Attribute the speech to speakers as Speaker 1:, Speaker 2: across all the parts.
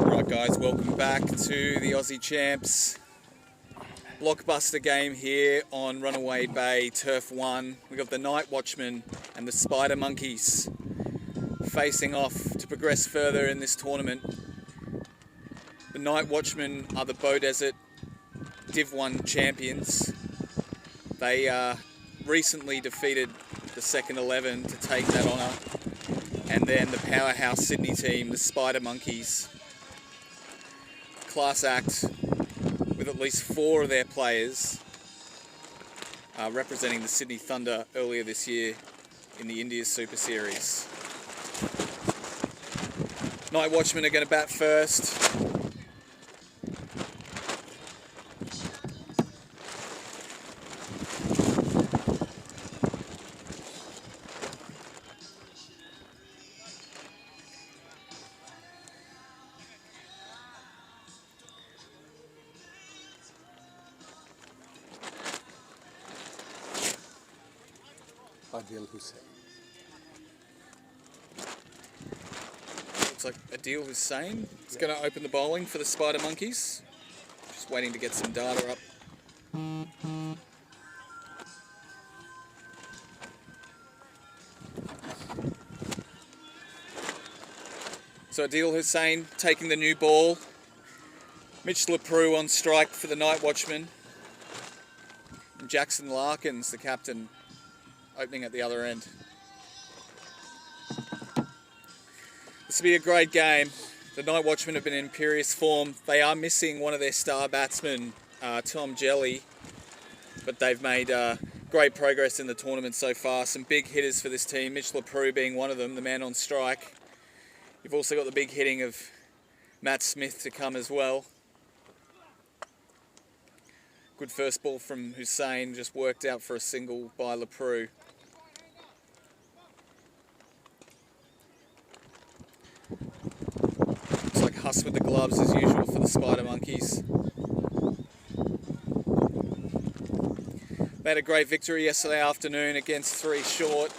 Speaker 1: Right guys, welcome back to the Aussie Champs. Blockbuster game here on Runaway Bay, Turf 1. We've got the Nite Watchmen and the Spider Monkeys facing off to progress further in this tournament. The Nite Watchmen are the Bow Desert Div 1 champions. They recently defeated the second 11 to take that honour. And then the powerhouse Sydney team, the Spider Monkeys. Class act with at least 4 of their players representing the Sydney Thunder earlier this year in the India Super Series. Nite Watchmen are going to bat first. Looks like Adil Hussain is going to open the bowling for the Spider Monkeys. Just waiting to get some data up. So Adil Hussain taking the new ball. Mitch LeProux on strike for the Nite Watchmen. And Jackson Larkins, the captain, opening at the other end. This will be a great game. The Nite Watchmen have been in imperious form. They are missing one of their star batsmen, Tom Jelly, but they've made great progress in the tournament so far. Some big hitters for this team, Mitch LeProux being one of them, the man on strike. You've also got the big hitting of Matt Smith to come as well. Good first ball from Hussain, just worked out for a single by LeProux. Looks like Huss with the gloves as usual for the Spider Monkeys. They had a great victory yesterday afternoon against 3 short,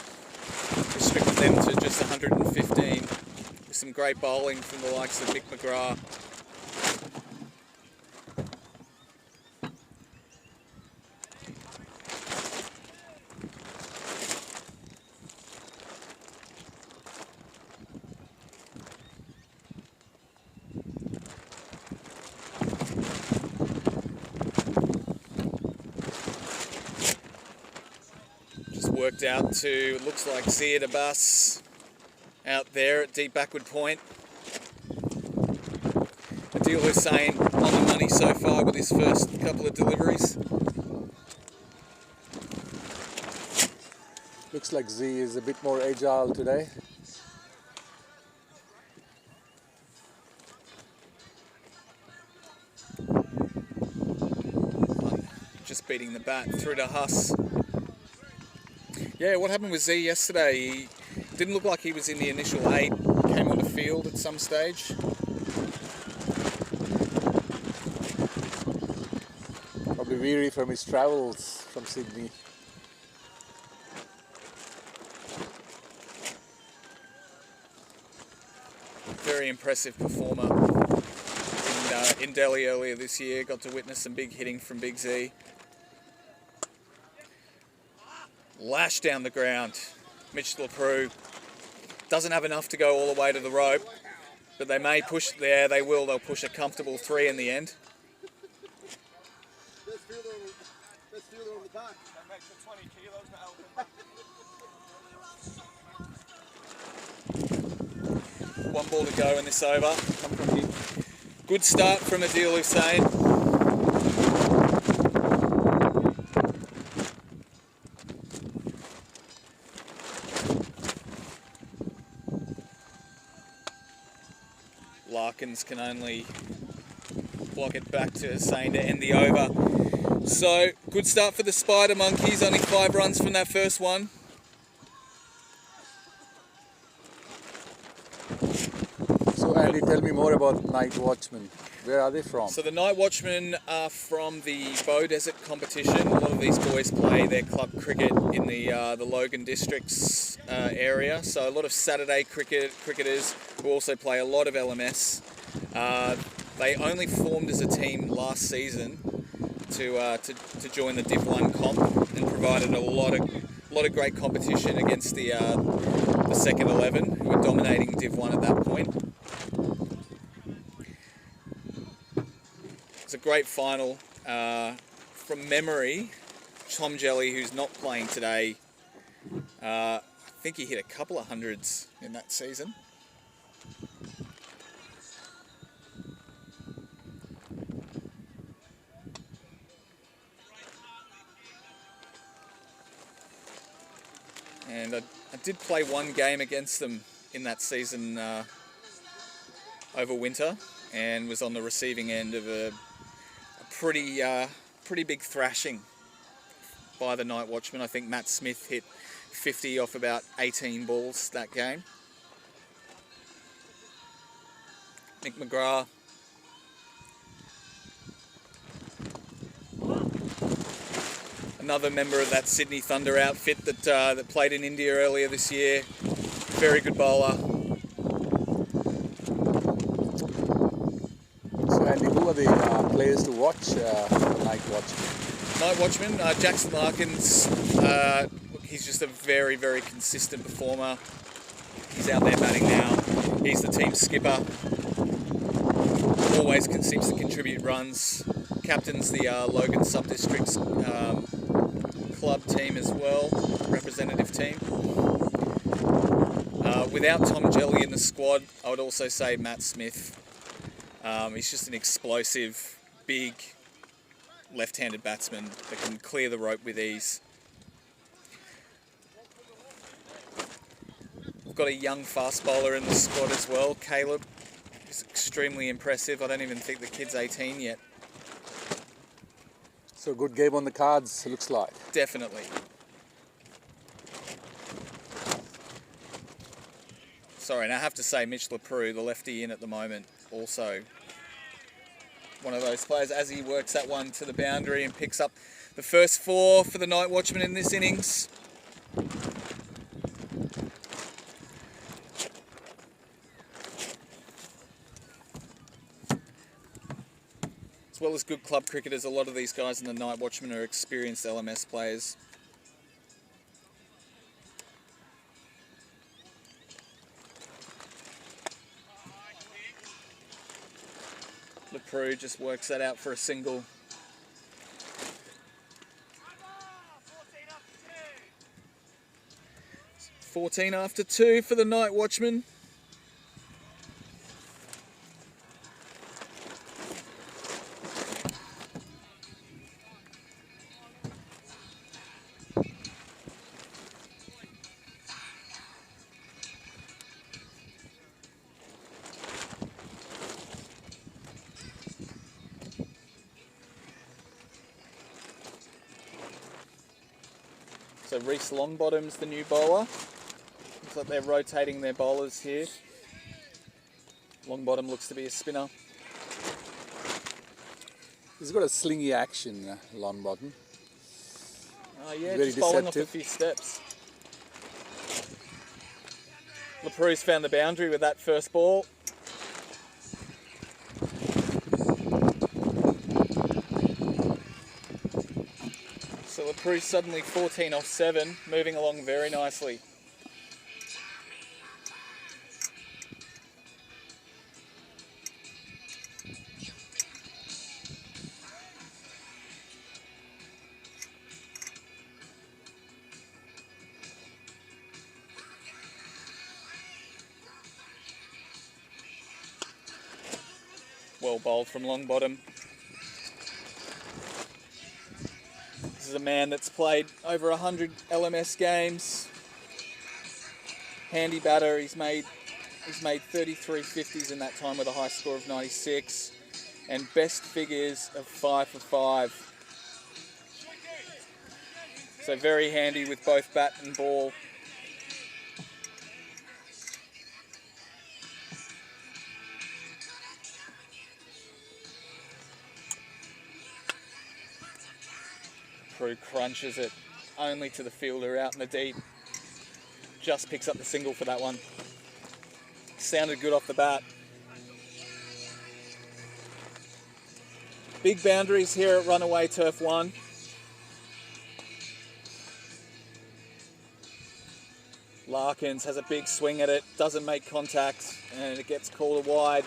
Speaker 1: restricted them to just 115 with some great bowling from the likes of Mick McGrath. Worked out to, looks like Ziad Abbas out there at deep backward point. Adil Hussain on the money so far with his first couple of deliveries.
Speaker 2: Looks like Z is a bit more agile today.
Speaker 1: Just beating the bat through to Huss. Yeah, what happened with Z yesterday? He didn't look like he was in the initial 8. Came on the field at some stage.
Speaker 2: Probably weary from his travels from Sydney.
Speaker 1: Very impressive performer in Delhi earlier this year. Got to witness some big hitting from Big Z. Lash down the ground. Mitch LeProux doesn't have enough to go all the way to the rope, but they may push there. They will. They'll push a comfortable 3 in the end.
Speaker 3: Best fielder on the back. That makes it 20 kilos to help him.
Speaker 1: 1 ball to go in this over. Good start from Adil Hussain. Larkins can only block it back to Hussain to end the over. So, good start for the Spider Monkeys, only 5 runs from that first one.
Speaker 2: So Andy, tell me more about Nite Watchmen. Where are they from?
Speaker 1: So the Nite Watchmen are from the Bow Desert competition. A lot of these boys play their club cricket in the Logan Districts area. So a lot of Saturday cricketers who also play a lot of LMS. They only formed as a team last season to join the Div 1 comp and provided a lot of great competition against the second 11 who were dominating Div 1 at that point. It's a great final. From memory, Tom Jelly, who's not playing today, I think he hit a couple of hundreds in that season. And I did play one game against them in that season over winter, and was on the receiving end of a pretty big thrashing by the Nite Watchmen. I think Matt Smith hit 50 off about 18 balls that game. Nick McGrath. Another member of that Sydney Thunder outfit that played in India earlier this year. Very good bowler.
Speaker 2: So Andy, who are the players to watch for Nite Watchmen?
Speaker 1: Nite Watchmen, Jackson Larkins. He's just a very, very consistent performer. He's out there batting now. He's the team skipper. Always seems to contribute runs. Captains the Logan Sub-Districts club team as well, representative team. Without Tom Jelly in the squad, I would also say Matt Smith. He's just an explosive, big, left-handed batsman that can clear the rope with ease. We've got a young fast bowler in the squad as well, Caleb. He's extremely impressive. I don't even think the kid's 18 yet.
Speaker 2: So good game on the cards, looks like.
Speaker 1: Definitely. Sorry, and I have to say Mitch LaPrue, the lefty in at the moment, also one of those players as he works that one to the boundary and picks up the first 4 for the Nite Watchmen in this innings. As well as good club cricketers, a lot of these guys in the Nite Watchmen are experienced LMS players. LaPrue just works that out for a single. It's 14 after 2 for the Nite Watchmen. So Reece Longbottom's the new bowler. Looks like they're rotating their bowlers here. Longbottom looks to be a spinner.
Speaker 2: He's got a slingy action, Longbottom.
Speaker 1: Yeah,
Speaker 2: Very
Speaker 1: just bowling off a
Speaker 2: deceptive.
Speaker 1: few steps. LaPrue's found the boundary with that first ball. So LaPrue suddenly 14 off 7, moving along very nicely. Well bowled from Longbottom. This is a man that's played over 100 LMS games. Handy batter. He's made 33 50s in that time with a high score of 96, and best figures of 5 for 5. So very handy with both bat and ball. crew crunches it only to the fielder out in the deep. Just picks up the single for that one. Sounded good off the bat. Big boundaries here at Runaway Turf 1. Larkins has a big swing at it, doesn't make contact, and it gets called wide.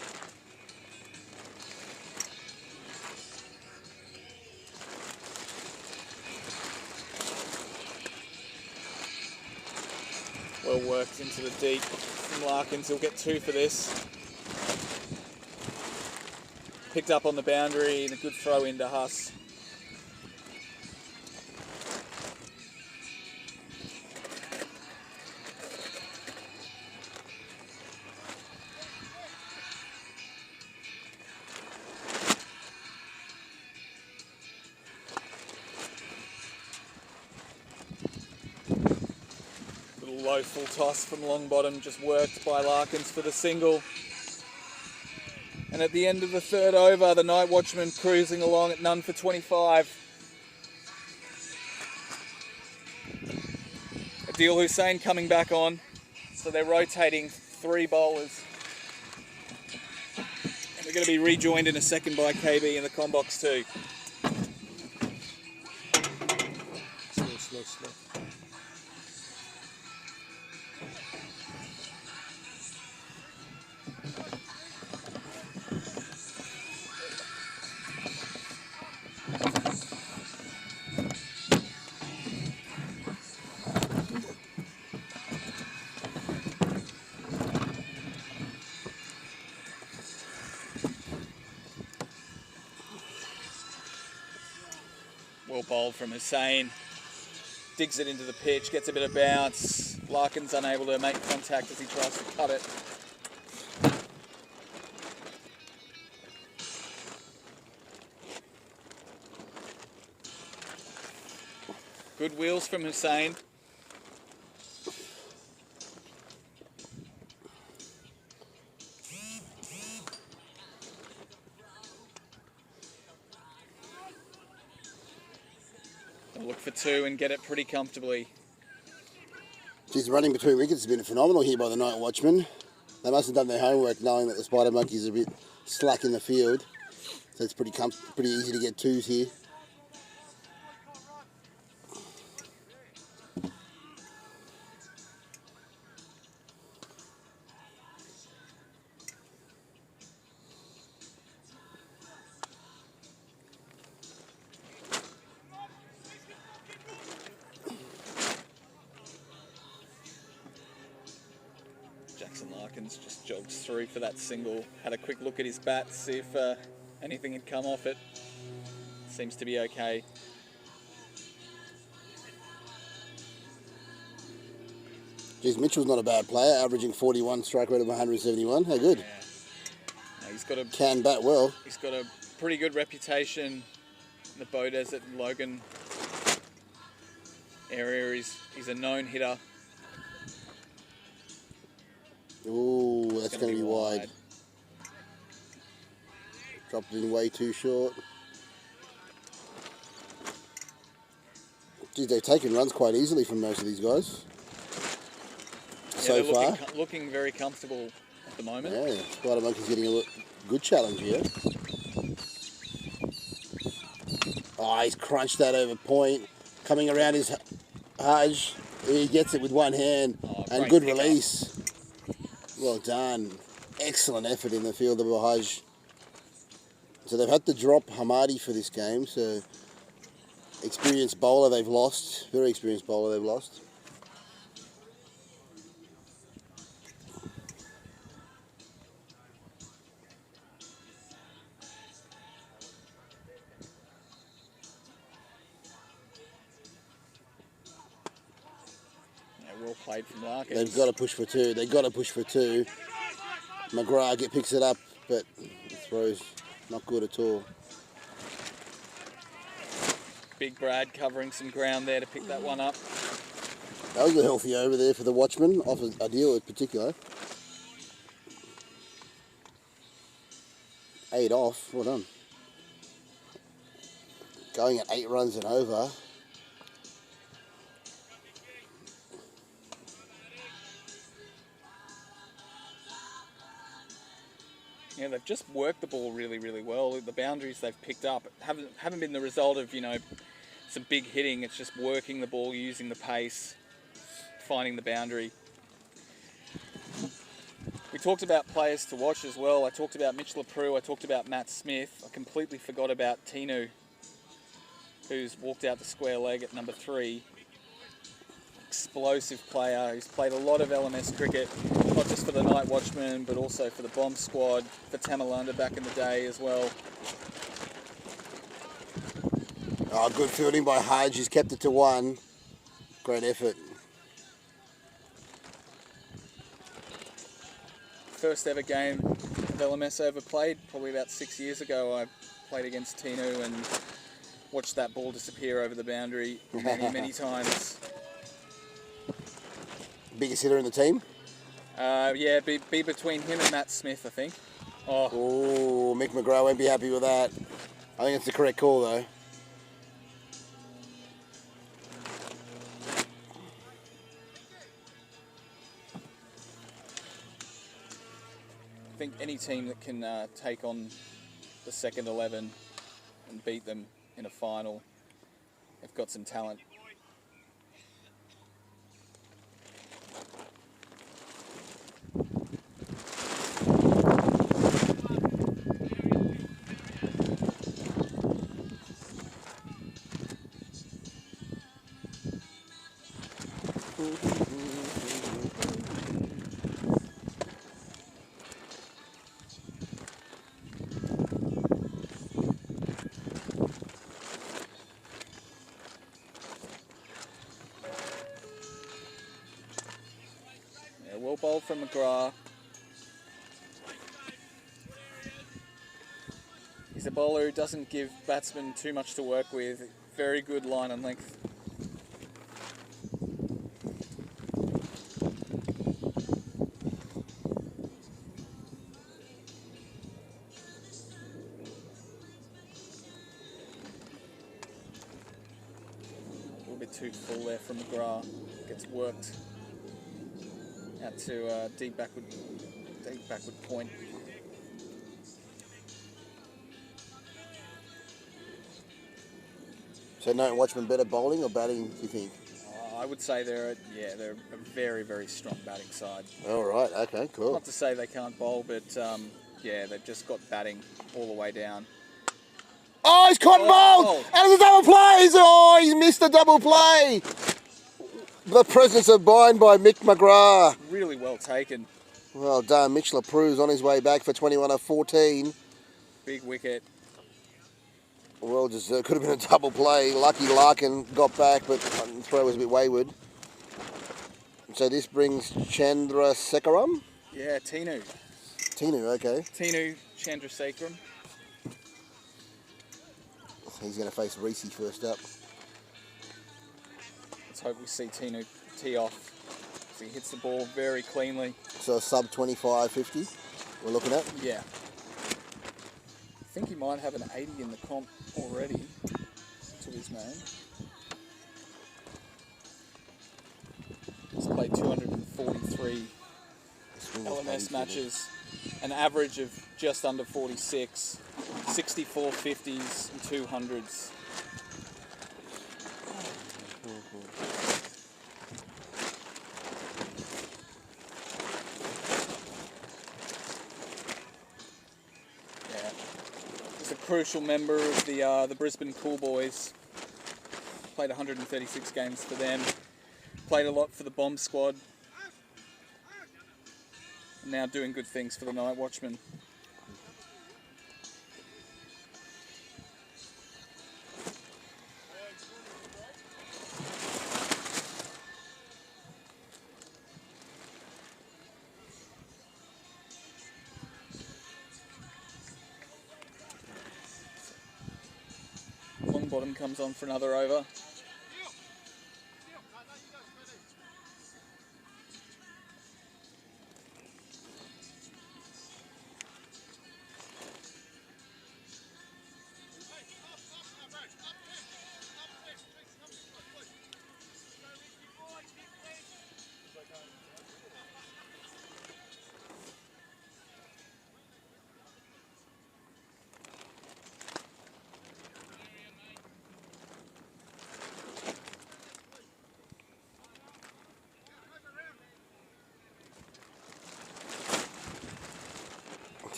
Speaker 1: Well worked into the deep from Larkins. He'll get 2 for this. Picked up on the boundary and a good throw into Huss. Low full toss from long bottom, just worked by Larkins for the single. And at the end of the third over, the Nite Watchmen cruising along at none for 25. Adil Hussein coming back on, so they're rotating 3 bowlers. And we're going to be rejoined in a second by KB in the com box too.
Speaker 2: Slow.
Speaker 1: Well bowled from Hussein. Digs it into the pitch, gets a bit of bounce. Larkins unable to make contact as he tries to cut it. Good wheels from Hussein. They'll look for 2 and get it pretty comfortably.
Speaker 4: Geez, running between wickets has been phenomenal here by the Nite Watchmen. They must have done their homework knowing that the Spider Monkeys are a bit slack in the field. So it's pretty easy to get 2s here.
Speaker 1: Larkins just jogged through for that single. Had a quick look at his bat to see if anything had come off it. Seems to be okay.
Speaker 4: Geez, Mitchell's not a bad player, averaging 41, strike rate of 171. How good?
Speaker 1: Yeah. No, he's got a
Speaker 4: can bat well.
Speaker 1: He's got a pretty good reputation in the Bow Desert and Logan area. He's a known hitter.
Speaker 4: Ooh, that's going to be wide. Dropped it in way too short. Geez, they've taken runs quite easily from most of these guys.
Speaker 1: Yeah,
Speaker 4: So far.
Speaker 1: Looking very comfortable at the moment.
Speaker 4: Yeah, Spider Monkey's getting a good challenge here. Oh, he's crunched that over point. Coming around his Haj. He gets it with one hand. And good release. Well done. Excellent effort in the field of Haj. So they've had to drop Hamadi for this game. So experienced bowler they've lost. Very experienced bowler they've lost.
Speaker 1: Well played from Larkins.
Speaker 4: They've got to push for 2. They've got to push for 2. McGrath picks it up, but the throw's not good at all.
Speaker 1: Big Brad covering some ground there to pick that one up.
Speaker 4: That was a healthy over there for the Watchmen, off a deal in particular. 8 off, well done. Going at 8 runs and over.
Speaker 1: Yeah, they've just worked the ball really, really well. The boundaries they've picked up haven't been the result of, some big hitting. It's just working the ball, using the pace, finding the boundary. We talked about players to watch as well. I talked about Mitch LaPrue. I talked about Matt Smith. I completely forgot about Tinu, who's walked out the square leg at number 3. Explosive player. He's played a lot of LMS cricket, not just for the Nite Watchmen, but also for the Bomb Squad, for Tamalunda back in the day as well.
Speaker 4: Oh, good fielding by Hodge. He's kept it to 1. Great effort.
Speaker 1: First ever game of LMS ever played, probably about 6 years ago. I played against Tinu and watched that ball disappear over the boundary many, many times.
Speaker 4: Biggest hitter in the team?
Speaker 1: Yeah, be between him and Matt Smith, I think.
Speaker 4: Oh, Mick McGrath won't be happy with that. I think it's the correct call, though.
Speaker 1: I think any team that can take on the second 11 and beat them in a final, they've got some talent. Well bowled from McGrath. He's a bowler who doesn't give batsmen too much to work with. Very good line and length. A little bit too full there from McGrath. Gets worked out to deep backward point.
Speaker 4: So Nite Watchmen better bowling or batting, do you think?
Speaker 1: I would say they're a very, very strong batting side.
Speaker 4: All right, okay, cool.
Speaker 1: Not to say they can't bowl, but yeah, they've just got batting all the way down.
Speaker 4: Oh, he's caught bowled! And it's a double play! He's missed a double play! The presence of mind by Mick McGrath.
Speaker 1: Really well taken.
Speaker 4: Well done. Mitch LaPrue's on his way back for 21 of 14.
Speaker 1: Big wicket.
Speaker 4: Well deserved. Could have been a double play. Lucky Larkin got back, but the throw was a bit wayward. So this brings Chandra Sekaram?
Speaker 1: Yeah, Tinu.
Speaker 4: Tinu, okay.
Speaker 1: Tinu Chandrasekaram.
Speaker 4: He's going to face Reese first up.
Speaker 1: Let's hope we see Tinu tee off. So he hits the ball very cleanly.
Speaker 4: So a sub 25-50 we're looking at?
Speaker 1: Yeah. I think he might have an 80 in the comp already to his name. He's played 243 LMS matches, an average of just under 46, 64 50s and 200s. Crucial member of the Brisbane Cool Boys. Played 136 games for them. Played a lot for the Bomb Squad. Now doing good things for the Nite Watchmen. Bottom comes on for another over.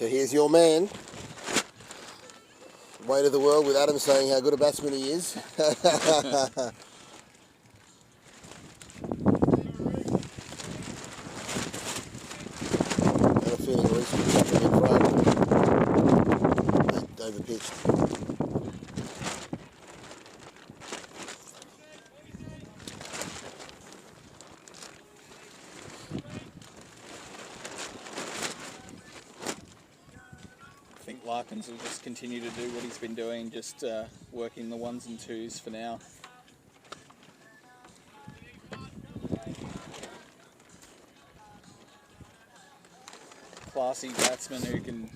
Speaker 4: So here's your man. Weight of the world with Adam saying how good a batsman he is. Got a feeling Reese will chuck him in front. Overpitched.
Speaker 1: I think Larkins will just continue to do what he's been doing, just working the ones and twos for now. Classy batsman who can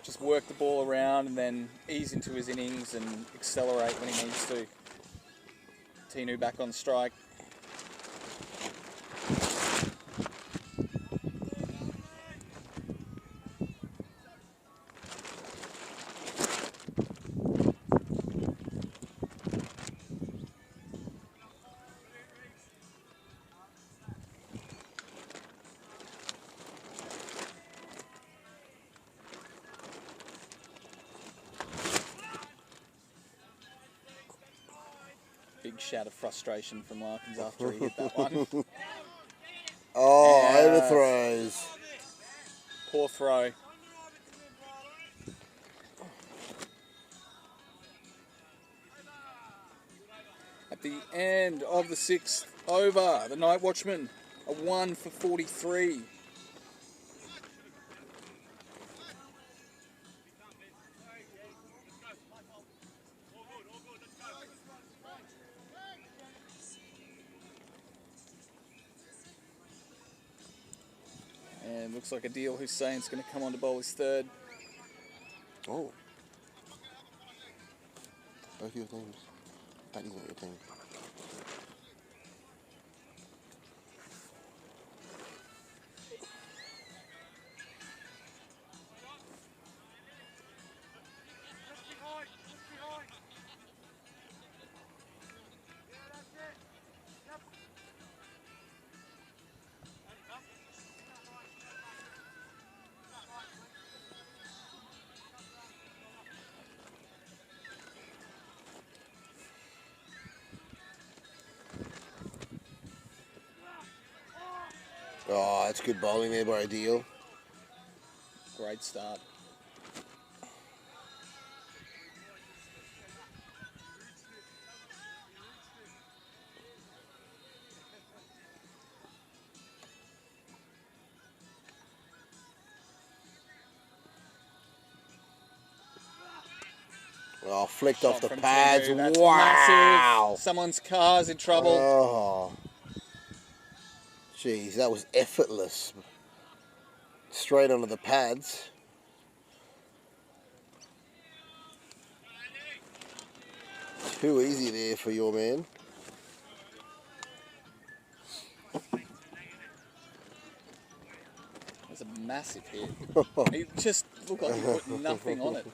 Speaker 1: just work the ball around and then ease into his innings and accelerate when he needs to. Tinu back on strike. Big shout of frustration from Larkins after he hit that one.
Speaker 4: Oh,
Speaker 1: Yeah.
Speaker 4: overthrows.
Speaker 1: Poor throw. At the end of the 6th over, the Nite Watchmen, a 1 for 43. And looks like Adil Hussein's going to come on to bowl his third.
Speaker 4: Oh. Both your teams. That isn't your team. Oh, that's good bowling there by Adil.
Speaker 1: Great start.
Speaker 4: Oh, flicked
Speaker 1: Shot
Speaker 4: off the
Speaker 1: from
Speaker 4: pads.
Speaker 1: Tinu, that's
Speaker 4: Wow.
Speaker 1: massive. Someone's car's in trouble.
Speaker 4: Oh. Jeez, that was effortless. Straight onto the pads. Too easy there for your man.
Speaker 1: That's a massive hit. It just looked like he put nothing on it.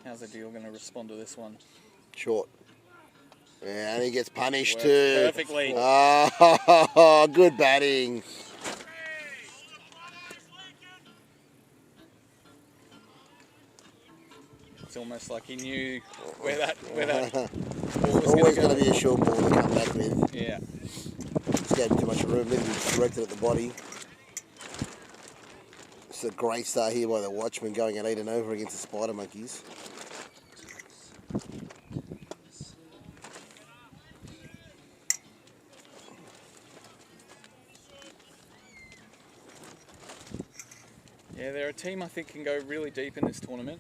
Speaker 1: How's Adil going to respond to this one?
Speaker 4: Short. Yeah, and he gets punished
Speaker 1: Worked
Speaker 4: too.
Speaker 1: perfectly.
Speaker 4: Oh, good batting.
Speaker 1: It's almost like he knew where that ball was
Speaker 4: Always
Speaker 1: going
Speaker 4: going
Speaker 1: to
Speaker 4: to be a short ball to come back with.
Speaker 1: Yeah.
Speaker 4: Just gave him too much room. Then he directed at the body. It's a great start here by the Watchmen going at 8 and over against the Spider Monkeys.
Speaker 1: Yeah, they're a team I think can go really deep in this tournament.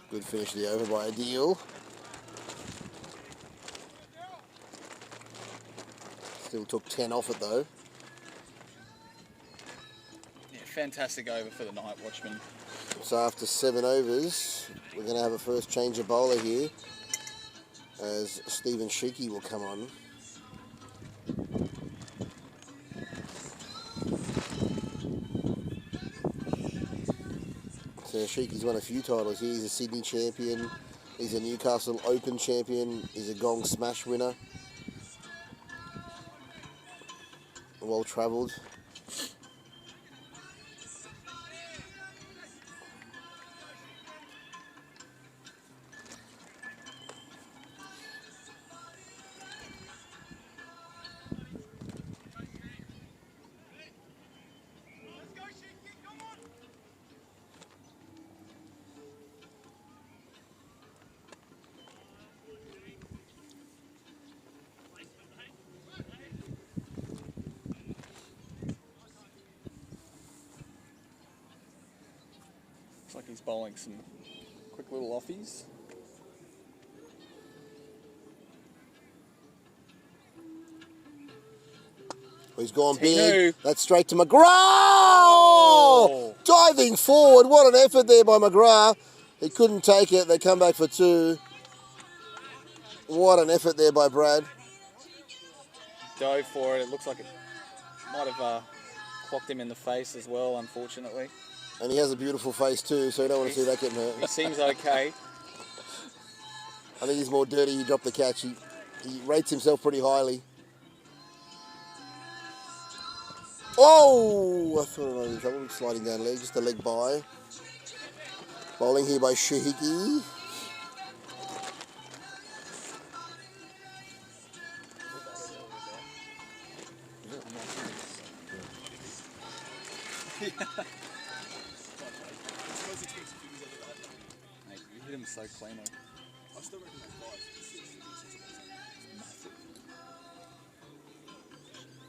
Speaker 4: Good finish to the over by Adil. Still took 10 off it though.
Speaker 1: Yeah, fantastic over for the Nite Watchmen.
Speaker 4: So after 7 overs, we're going to have a first change of bowler here as Stephen Sheeky will come on. So Sheeky's won a few titles here. He's a Sydney champion. He's a Newcastle Open champion. He's a Gong Smash winner. Well travelled.
Speaker 1: Looks like he's bowling some quick little offies.
Speaker 4: He's gone
Speaker 1: Tino.
Speaker 4: big. That's straight to McGrath. Oh! Diving forward. What an effort there by McGrath. He couldn't take it. They come back for 2. What an effort there by Brad.
Speaker 1: Dove for it. It looks like it might have clocked him in the face as well, unfortunately.
Speaker 4: And he has a beautiful face too, so you don't want to see that getting hurt.
Speaker 1: He seems okay.
Speaker 4: I think he's more dirty. He dropped the catch. He rates himself pretty highly. Oh! I thought I was in trouble. Sliding down leg, just a leg by. Bowling here by Shahiki.
Speaker 1: Mate, you hit him so cleanly.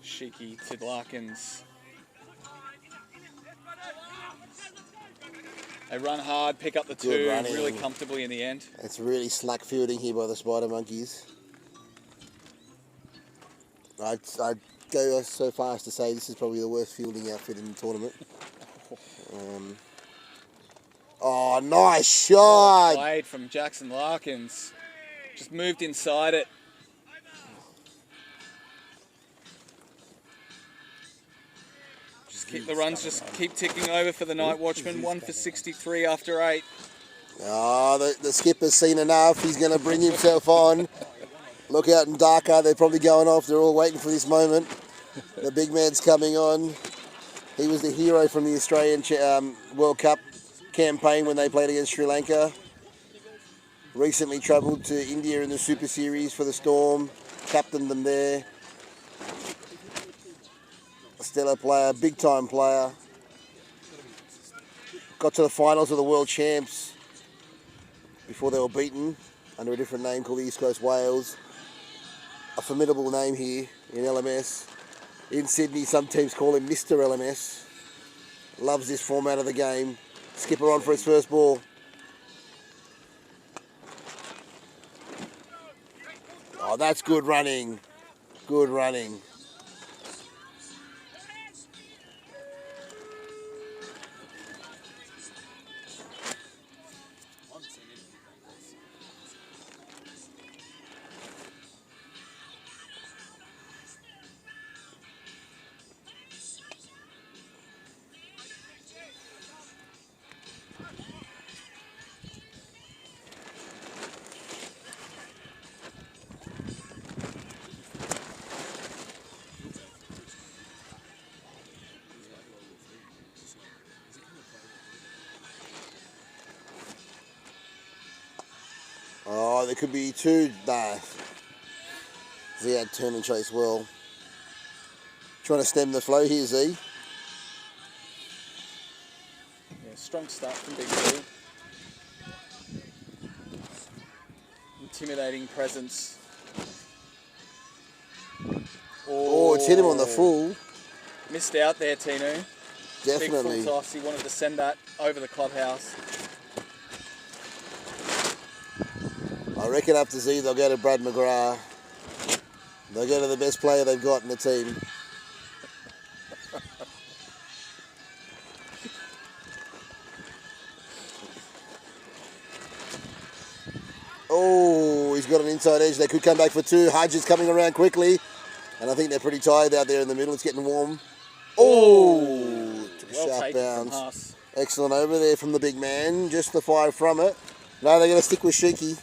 Speaker 1: Cheeky to Larkins. They run hard, pick up the
Speaker 4: Good
Speaker 1: 2
Speaker 4: running.
Speaker 1: really comfortably in the end.
Speaker 4: It's really slack fielding here by the Spider Monkeys. I'd go so far as to say this is probably the worst fielding outfit in the tournament. Oh, nice shot!
Speaker 1: Played from Jackson Larkins. Just moved inside it. The runs just keep ticking over for the Nite Watchmen. 1 for 63 after 8.
Speaker 4: Oh, the skipper's seen enough. He's going to bring himself on. Look out in Dhaka. They're probably going off. They're all waiting for this moment. The big man's coming on. He was the hero from the Australian World Cup campaign when they played against Sri Lanka. Recently travelled to India in the Super Series for the Storm. Captained them there. A stellar player, big time player. Got to the finals of the World Champs before they were beaten under a different name called the East Coast Wales. A formidable name here in LMS. In Sydney, some teams call him Mr. LMS. Loves this format of the game. Skipper on for his first ball. Oh, that's good running. Good running. Oh, there could be 2. Nah. Z had turn and chase well. Trying to stem the flow here, Z.
Speaker 1: Yeah, strong start from Big Blue. Intimidating presence.
Speaker 4: Oh, it's hit him on the full.
Speaker 1: Missed out there, Tino.
Speaker 4: Definitely.
Speaker 1: Big full toss. He wanted to send that over the clubhouse.
Speaker 4: I reckon after Z, they'll go to Brad McGrath. They'll go to the best player they've got in the team. Oh, he's got an inside edge. They could come back for two. Hudge is coming around quickly. And I think they're pretty tired out there in the middle. It's getting warm. Oh, took a
Speaker 1: Well
Speaker 4: sharp
Speaker 1: taken from
Speaker 4: bounce.
Speaker 1: Haas.
Speaker 4: Excellent over there from the big man. Just the 5 from it. No, they're going to stick with Sheiky.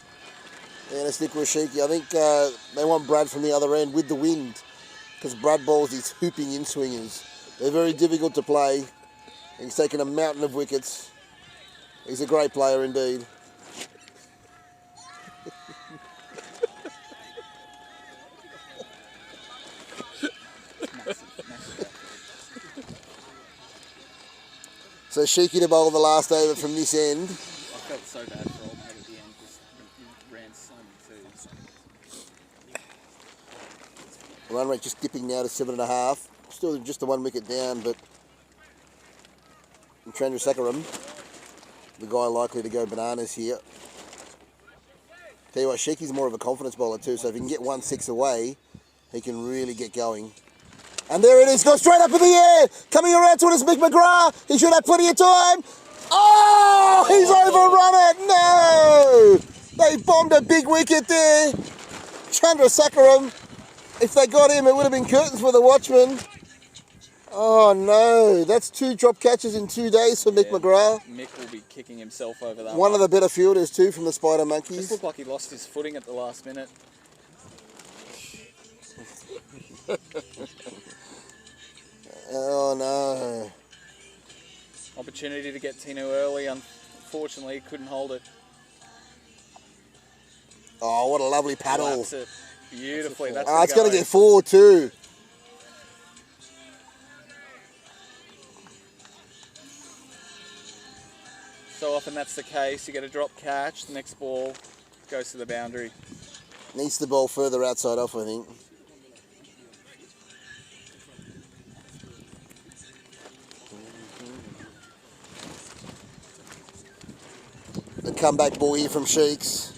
Speaker 4: They're going to stick with Sheiky. I think they want Brad from the other end with the wind. Because Brad balls these hooping in-swingers. They're very difficult to play. He's taken a mountain of wickets. He's a great player indeed. So Sheiky to bowl the last over from this end.
Speaker 1: I felt so bad for old mate at the end because he ran so many twos.
Speaker 4: Run rate just dipping now to 7.5. Still just the 1 wicket down, but Chandrasekaram, the guy likely to go bananas here. Tell you what, Sheiky's more of a confidence bowler too, so if he can get 1-6 away, he can really get going. And there it is, goes straight up in the air. Coming around to it is Mick McGrath. He should have plenty of time. Oh, he's overrun it. No! They bombed a big wicket there. Chandrasekaram, if they got him, it would have been curtains for the Watchmen. Oh no, that's 2 drop catches in 2 days for Mick McGrath.
Speaker 1: Mick will be kicking himself over that
Speaker 4: One of the better fielders too from the Spider Monkeys.
Speaker 1: Just looked like he lost his footing at the last minute.
Speaker 4: Oh no.
Speaker 1: Opportunity to get Tino early, unfortunately couldn't hold it.
Speaker 4: Oh, what a lovely paddle.
Speaker 1: Collapse it beautifully. That's
Speaker 4: It's going to get 4 too.
Speaker 1: So often that's the case. You get a drop catch, the next ball goes to the boundary.
Speaker 4: Needs the ball further outside off, I think. The comeback ball here from Sheiks.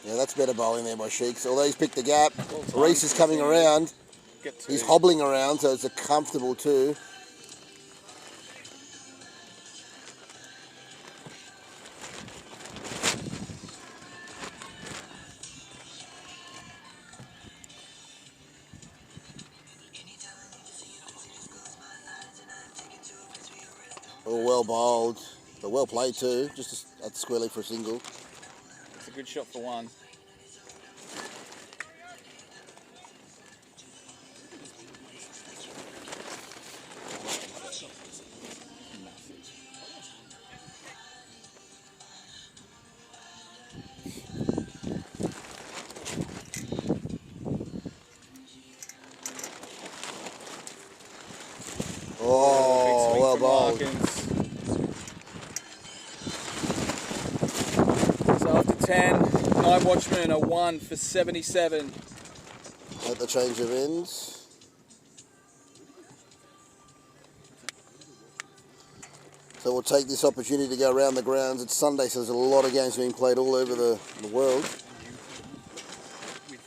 Speaker 4: Yeah, that's better bowling there by Sheiks. Although he's picked the gap, Reese is coming around. He's hobbling around, so it's a comfortable 2. Oh, well bowled, but well played too. Just at the square leg for a single.
Speaker 1: It's a good shot for 1.
Speaker 4: Oh, well bowled.
Speaker 1: So after 10, Nite Watchmen are 1 for 77.
Speaker 4: At the change of ends. So we'll take this opportunity to go around the grounds. It's Sunday, so there's a lot of games being played all over the world.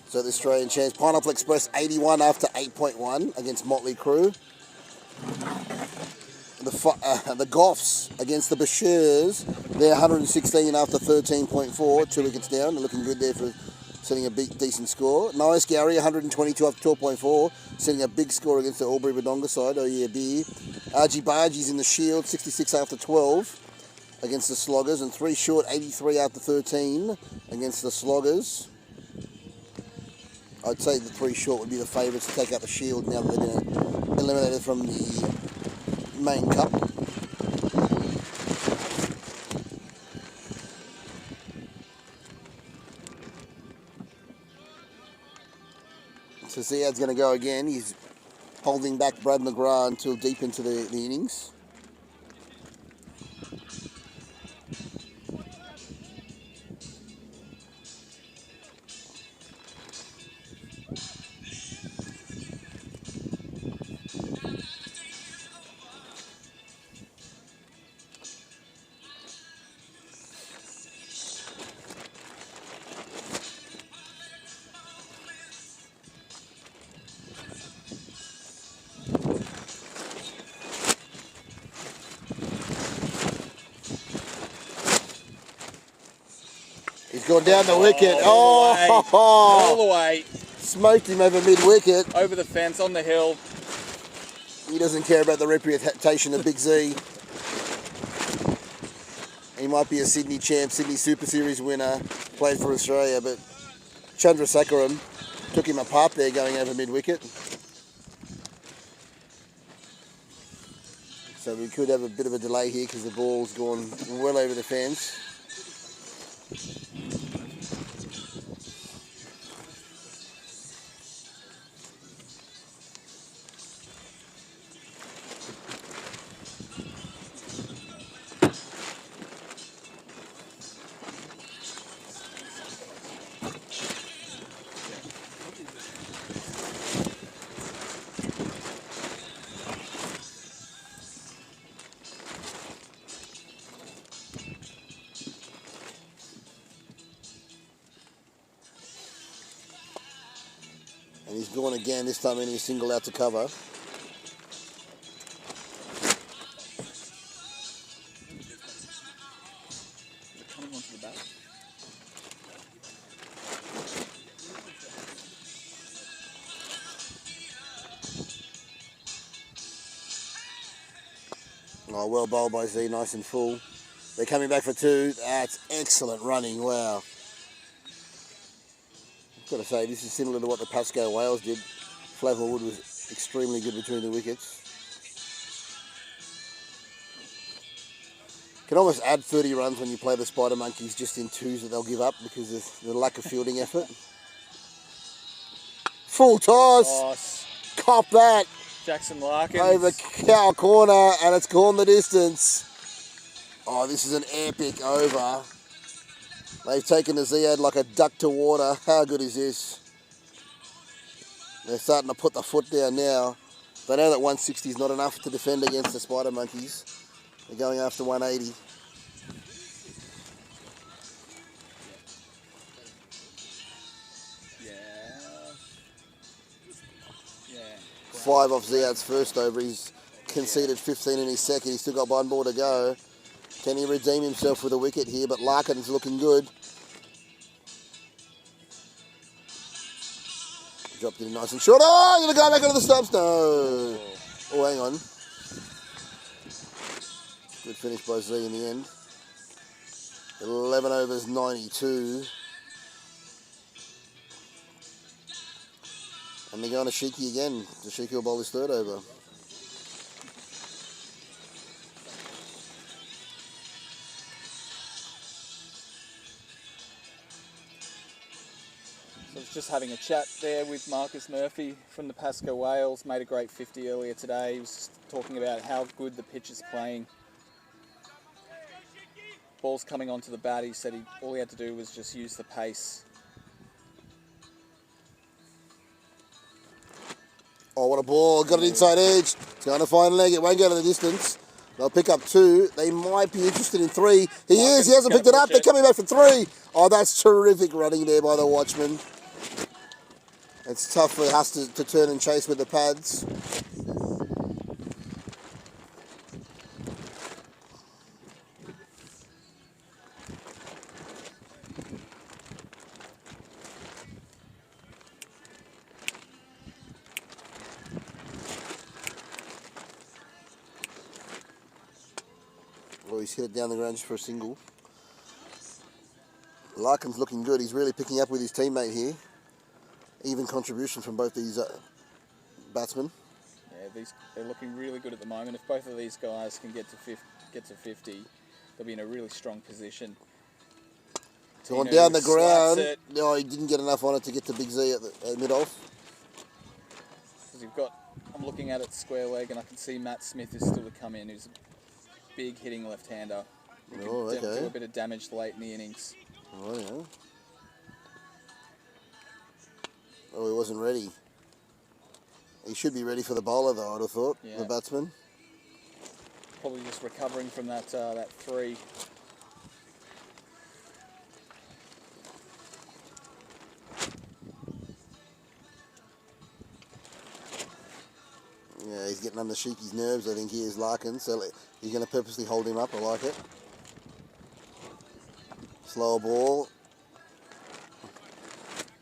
Speaker 4: So the Australian chance, Pineapple Express 81 after 8.1 against Motley Crue. The Goffs against the Bashirs, they're 116 after 13.4, 2 wickets down. They're looking good there for setting a big, decent score. Nice Gary, 122 after 12.4, setting a big score against the Albury Wodonga side. Oh yeah, B. RG Bargie's in the Shield, 66 after 12 against the Sloggers, and 3 short, 83 after 13 against the Sloggers. I'd say the 3 short would be the favourites to take out the Shield now that they've been eliminated from the main cup. So Ziad's going to go again. He's holding back Brad McGrath until deep into the innings. He's gone down the wicket.
Speaker 1: All the way.
Speaker 4: Smoked him over mid-wicket.
Speaker 1: Over the fence, on the hill.
Speaker 4: He doesn't care about the reputation of Big Z. He might be a Sydney champ, Sydney Super Series winner, played for Australia, but Chandrasekaran took him apart there going over mid-wicket. So we could have a bit of a delay here because the ball's gone well over the fence. And he's gone again, this time in a single out to cover.
Speaker 1: Coming onto the bat.
Speaker 4: Oh, well bowled by Z, nice and full. They're coming back for two. That's excellent running, wow. Got to say, this is similar to what the Pasco Wales did. Flavelwood was extremely good between the wickets. Can almost add 30 runs when you play the Spider Monkeys just in twos that they'll give up because of the lack of fielding effort. Full toss. Cop that.
Speaker 1: Jackson Larkins.
Speaker 4: Over cow corner, and it's gone the distance. Oh, this is an epic over. They've taken the Ziad like a duck to water. How good is this? They're starting to put the foot down now. They know that 160 is not enough to defend against the Spider Monkeys. They're going after 180.
Speaker 1: Yeah.
Speaker 4: 5 off Ziad's first over. He's conceded 15 in his second. He's still got one ball to go. Can he redeem himself with a wicket here? But Larkin's looking good. Dropped it in nice and short. Oh, you're going to go back onto the stumps? No. Oh, hang on. Good finish by Z in the end. 11 overs, 92. And they're going to Shiki again. Shiki will bowl his third over.
Speaker 1: So I was just having a chat there with Marcus Murphy from the Pasco Wales. Made a great 50 earlier today. He was just talking about how good the pitch is playing. Ball's coming onto the bat. He said all he had to do was just use the pace.
Speaker 4: Oh, what a ball. Got it inside edge. It's going to find leg. It won't go to the distance. They'll pick up 2. They might be interested in 3. He is. He hasn't picked it up. They're coming back for 3. Oh, that's terrific running there by the Watchman. It's tough for Huss to turn and chase with the pads. Well, he's hit it down the ground just for a single. Larkin's looking good. He's really picking up with his teammate here. Even contribution from both these batsmen.
Speaker 1: Yeah, they're looking really good at the moment. If both of these guys can get to 50, they'll be in a really strong position.
Speaker 4: Gone down the ground. No, he didn't get enough on it to get to Big Z at mid-off.
Speaker 1: I'm looking at it square leg, and I can see Matt Smith is still to come in. Who's a big hitting left-hander.
Speaker 4: Oh, okay.
Speaker 1: Do a bit of damage late in the innings.
Speaker 4: Oh, yeah. Oh, he wasn't ready. He should be ready for the bowler, though, I'd have thought, the batsman.
Speaker 1: Probably just recovering from that 3.
Speaker 4: Yeah, he's getting under Shiki's nerves, I think he is, Larkin, so he's going to purposely hold him up. I like it. Slower ball.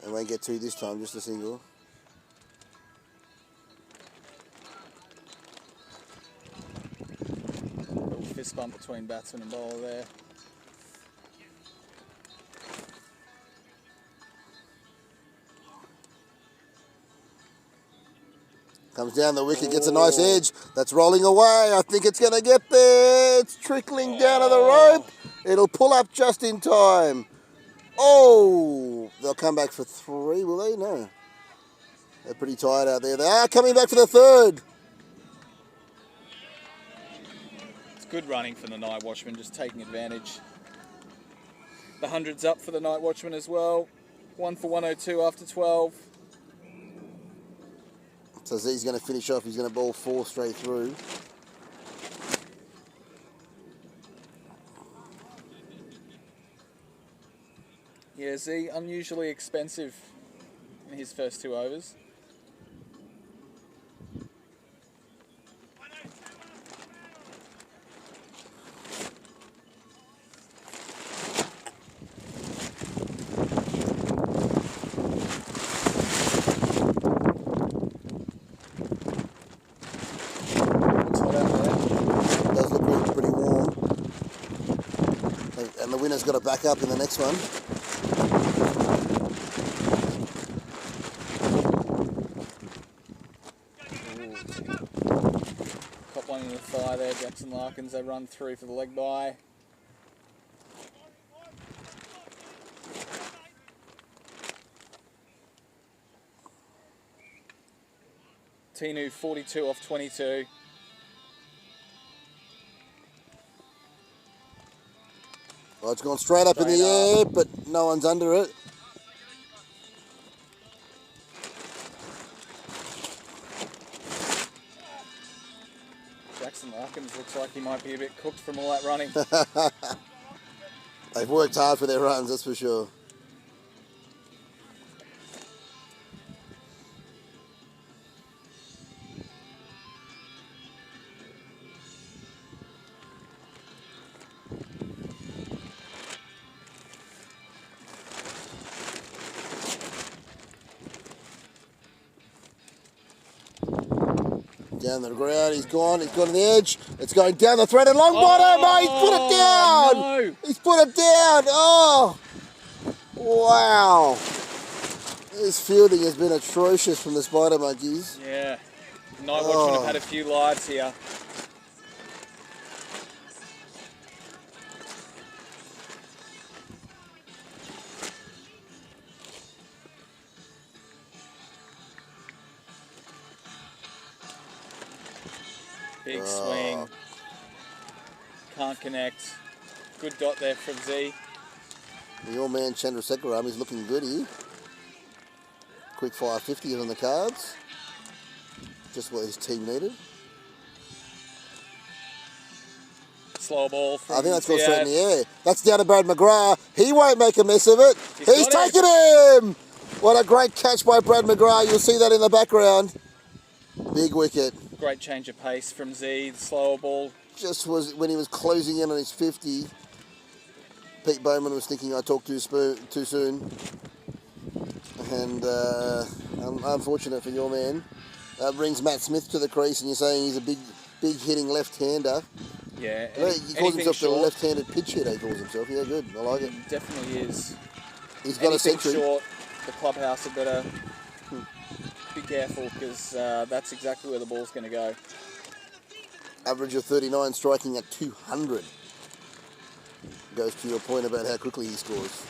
Speaker 4: They won't get two this time, just a single.
Speaker 1: Little fist bump between batsman and bowler there.
Speaker 4: Comes down the wicket, gets a nice edge. That's rolling away. I think it's going to get there. It's trickling down to the rope. It'll pull up just in time. Oh, they'll come back for three, will they? No. They're pretty tired out there. They are coming back for the third.
Speaker 1: It's good running from the Nite Watchmen, just taking advantage. The 100's up for the Nite Watchmen as well. 1 for 102 after 12.
Speaker 4: So Z's going to finish off. He's going to bowl 4 straight through.
Speaker 1: Yeah, Z, unusually expensive in his first 2 overs.
Speaker 4: Does look pretty warm. And the winner's got to back up in the next one.
Speaker 1: Caught one in the thigh there, Jackson Larkins. They run through for the leg bye. Tinu 42 off 22.
Speaker 4: Well, it's gone straight up in the air, but no one's under it.
Speaker 1: Jackson Larkins looks like he might be a bit cooked from all that running.
Speaker 4: They've worked hard for their runs, that's for sure. Down the ground, he's gone on the edge. It's going down the thread and long bottom. Oh, he's put it down.
Speaker 1: No.
Speaker 4: He's put it down. Oh, wow. This fielding has been atrocious from the Spider Monkeys.
Speaker 1: Yeah, Nite Watchmen have had a few lives here. Big swing. Can't connect. Good dot there from Z.
Speaker 4: Your man Chandrasekharam is looking good here. Quick fire 50 on the cards. Just what his team needed.
Speaker 1: Slow ball from
Speaker 4: I think that's gone
Speaker 1: Ziad.
Speaker 4: straight in the air. That's down to Brad McGrath. He won't make a mess of it. He's
Speaker 1: got
Speaker 4: taken him! What a great catch by Brad McGrath. You'll see that in the background. Big wicket.
Speaker 1: Great change of pace from Z. The slower ball.
Speaker 4: Just was when he was closing in on his 50. Pete Bowman was thinking I talked too soon. And unfortunate for your man. That brings Matt Smith to the crease, and you're saying he's a big hitting left-hander.
Speaker 1: Yeah.
Speaker 4: He calls himself the left-handed pitch hitter, he calls himself. Yeah, good. I like it.
Speaker 1: Definitely is.
Speaker 4: He's got a century.
Speaker 1: Short, the clubhouse had better be careful, because that's exactly where the ball's going to go.
Speaker 4: Average of 39, striking at 200. Goes to your point about how quickly he scores.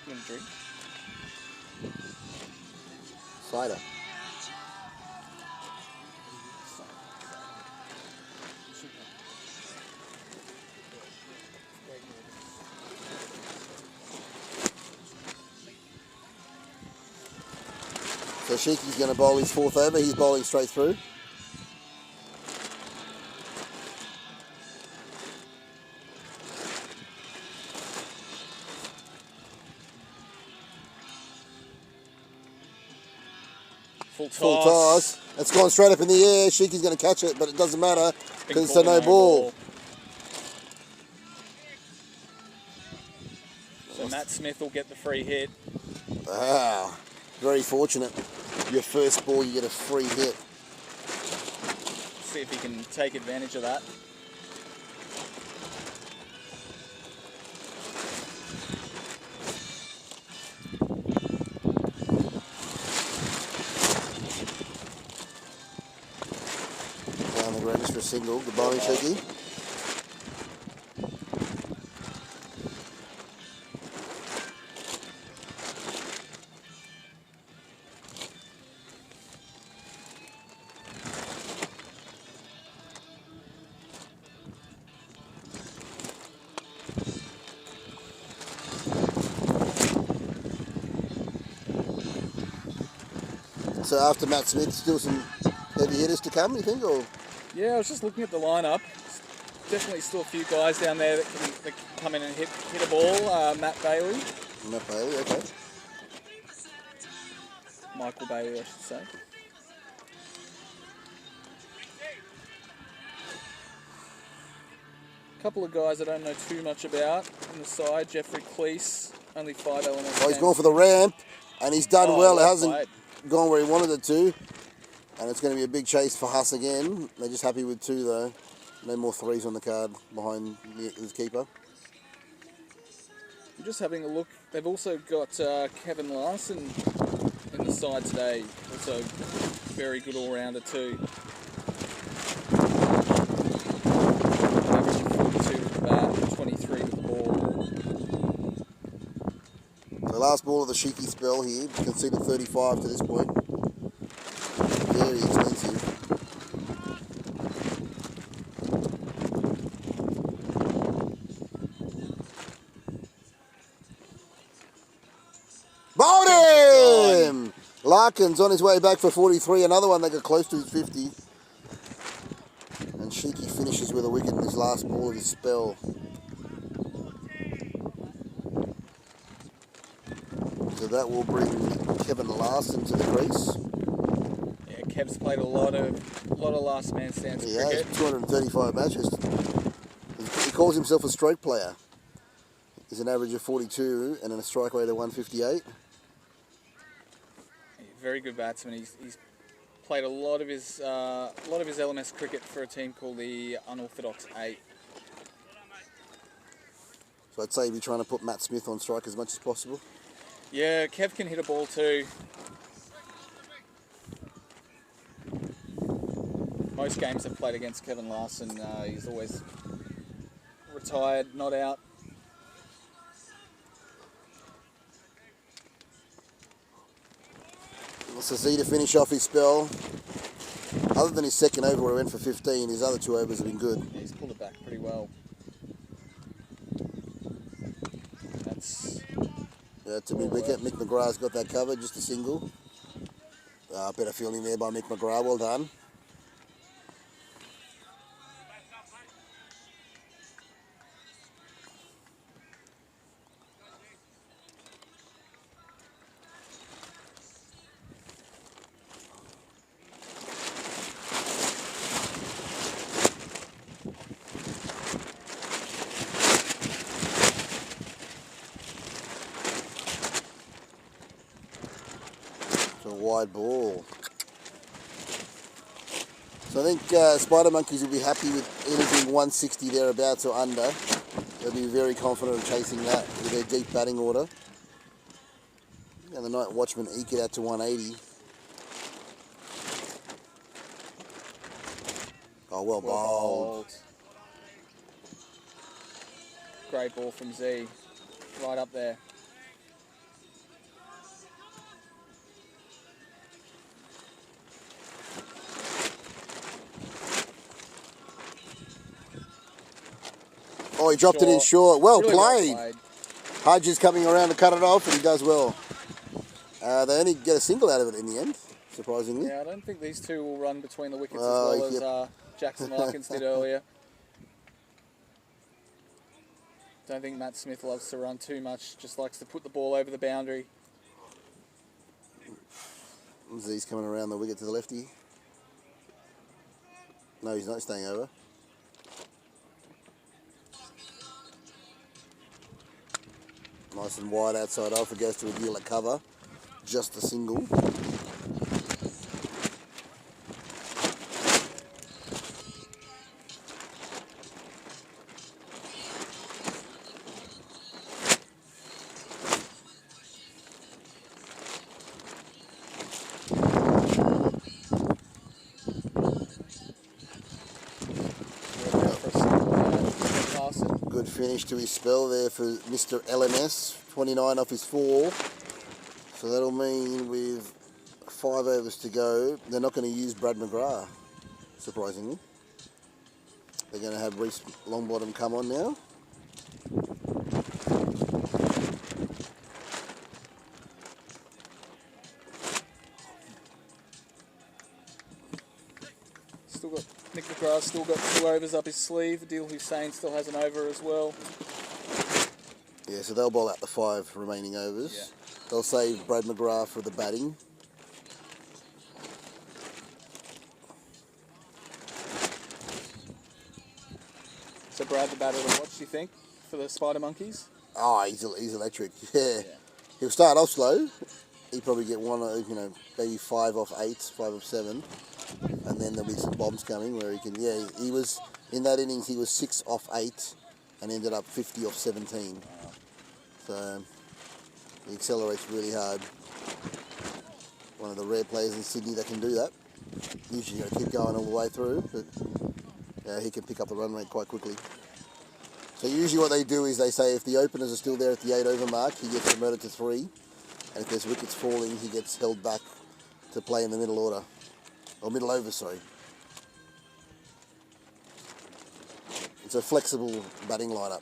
Speaker 1: You want a drink?
Speaker 4: Cider. So Sheiky's going to bowl his 4th over. He's bowling straight through. Full toss. It's gone straight up in the air. Shiki's going to catch it, but it doesn't matter because it's a no ball.
Speaker 1: So Matt Smith will get the free hit.
Speaker 4: Wow. Very fortunate. Your first ball, you get a free hit.
Speaker 1: See if he can take advantage of that.
Speaker 4: Down the range for a single. Good bowling, Shiki. So after Matt Smith, still some heavy hitters to come, you think? Or
Speaker 1: Yeah, I was just looking at the lineup. Definitely still a few guys down there that can come in and hit a ball. Matt Bailey.
Speaker 4: Matt Bailey, okay.
Speaker 1: Michael Bailey, I should say. A couple of guys I don't know too much about on the side. Jeffrey Cleese, only 5 elements.
Speaker 4: Oh, he's gone for the ramp, and he's done well. It hasn't
Speaker 1: played.
Speaker 4: gone where he wanted it to, and it's going to be a big chase for Huss again. They're just happy with 2 though. No more 3s on the card behind his keeper.
Speaker 1: I'm just having a look. They've also got Kevin Larson in the side today. Also very good all-rounder too. Average of 42 with the bat, 23 with the ball.
Speaker 4: The last ball of the Shiki spell here, conceded 35 to this point. Very expensive. Bowled him! Larkin's on his way back for 43. Another one that got close to his 50. And Shiki finishes with a wicket in his last ball of his spell. So that will bring Kevin Larson to the crease.
Speaker 1: Yeah, Kev's played a lot of last man stands
Speaker 4: He
Speaker 1: cricket.
Speaker 4: has 235 matches. He calls himself a stroke player. He's an average of 42 and a strike rate of 158.
Speaker 1: Very good batsman. He's played a lot of his LMS cricket for a team called the Unorthodox 8.
Speaker 4: So I'd say you'd be trying to put Matt Smith on strike as much as possible.
Speaker 1: Yeah, Kev can hit a ball too. Most games I've played against Kevin Larson, he's always retired, not out.
Speaker 4: So Z to finish off his spell. Other than his second over where he went for 15, his other 2 overs have been good.
Speaker 1: Yeah, he's pulled it back pretty well. That's
Speaker 4: To mid-wicket, Mick McGrath's got that covered, just a single. Better fielding there by Mick McGrath, well done. A wide ball. So I think Spider Monkeys will be happy with anything 160 thereabouts or under. They'll be very confident of chasing that with their deep batting order. And the Nite Watchmen eke it out to 180. Oh, well bowled.
Speaker 1: great ball from Z, right up there.
Speaker 4: Oh, he dropped it in short. Well
Speaker 1: Really
Speaker 4: played.
Speaker 1: well played.
Speaker 4: Hudge is coming around to cut it off, and he does well. They only get a single out of it in the end, surprisingly.
Speaker 1: Yeah, I don't think these two will run between the wickets
Speaker 4: Oh,
Speaker 1: as well as Jackson Larkins did earlier. Don't think Matt Smith loves to run too much, just likes to put the ball over the boundary.
Speaker 4: Z's coming around the wicket to the lefty. No, he's not staying over. Nice and wide outside off. It goes to a deal at cover. Just a single. Good finish to his spell there for Mr. LMS. 29 off his 4. So that'll mean with 5 overs to go, they're not going to use Brad McGrath, surprisingly. They're going to have Reece Longbottom come on now.
Speaker 1: Nick McGrath's still got 2 overs up his sleeve. Adil Hussain still has an over as well.
Speaker 4: Yeah, so they'll bowl out the 5 remaining overs.
Speaker 1: Yeah.
Speaker 4: They'll save Brad McGrath for the batting.
Speaker 1: So Brad, the batter to watch, do you think, for the Spider Monkeys?
Speaker 4: Oh, he's electric. Yeah. He'll start off slow. He'll probably get maybe 5 off 8, 5 off 7. And then there'll be some bombs coming where he can, he was, in that innings, he was 6 off 8 and ended up 50 off 17. So he accelerates really hard. One of the rare players in Sydney that can do that. Usually you got to keep going all the way through, but he can pick up the run rate quite quickly. So usually what they do is they say if the openers are still there at the 8 over mark, he gets promoted to 3. And if there's wickets falling, he gets held back to play in the middle order. Or middle over, sorry. It's a flexible batting lineup.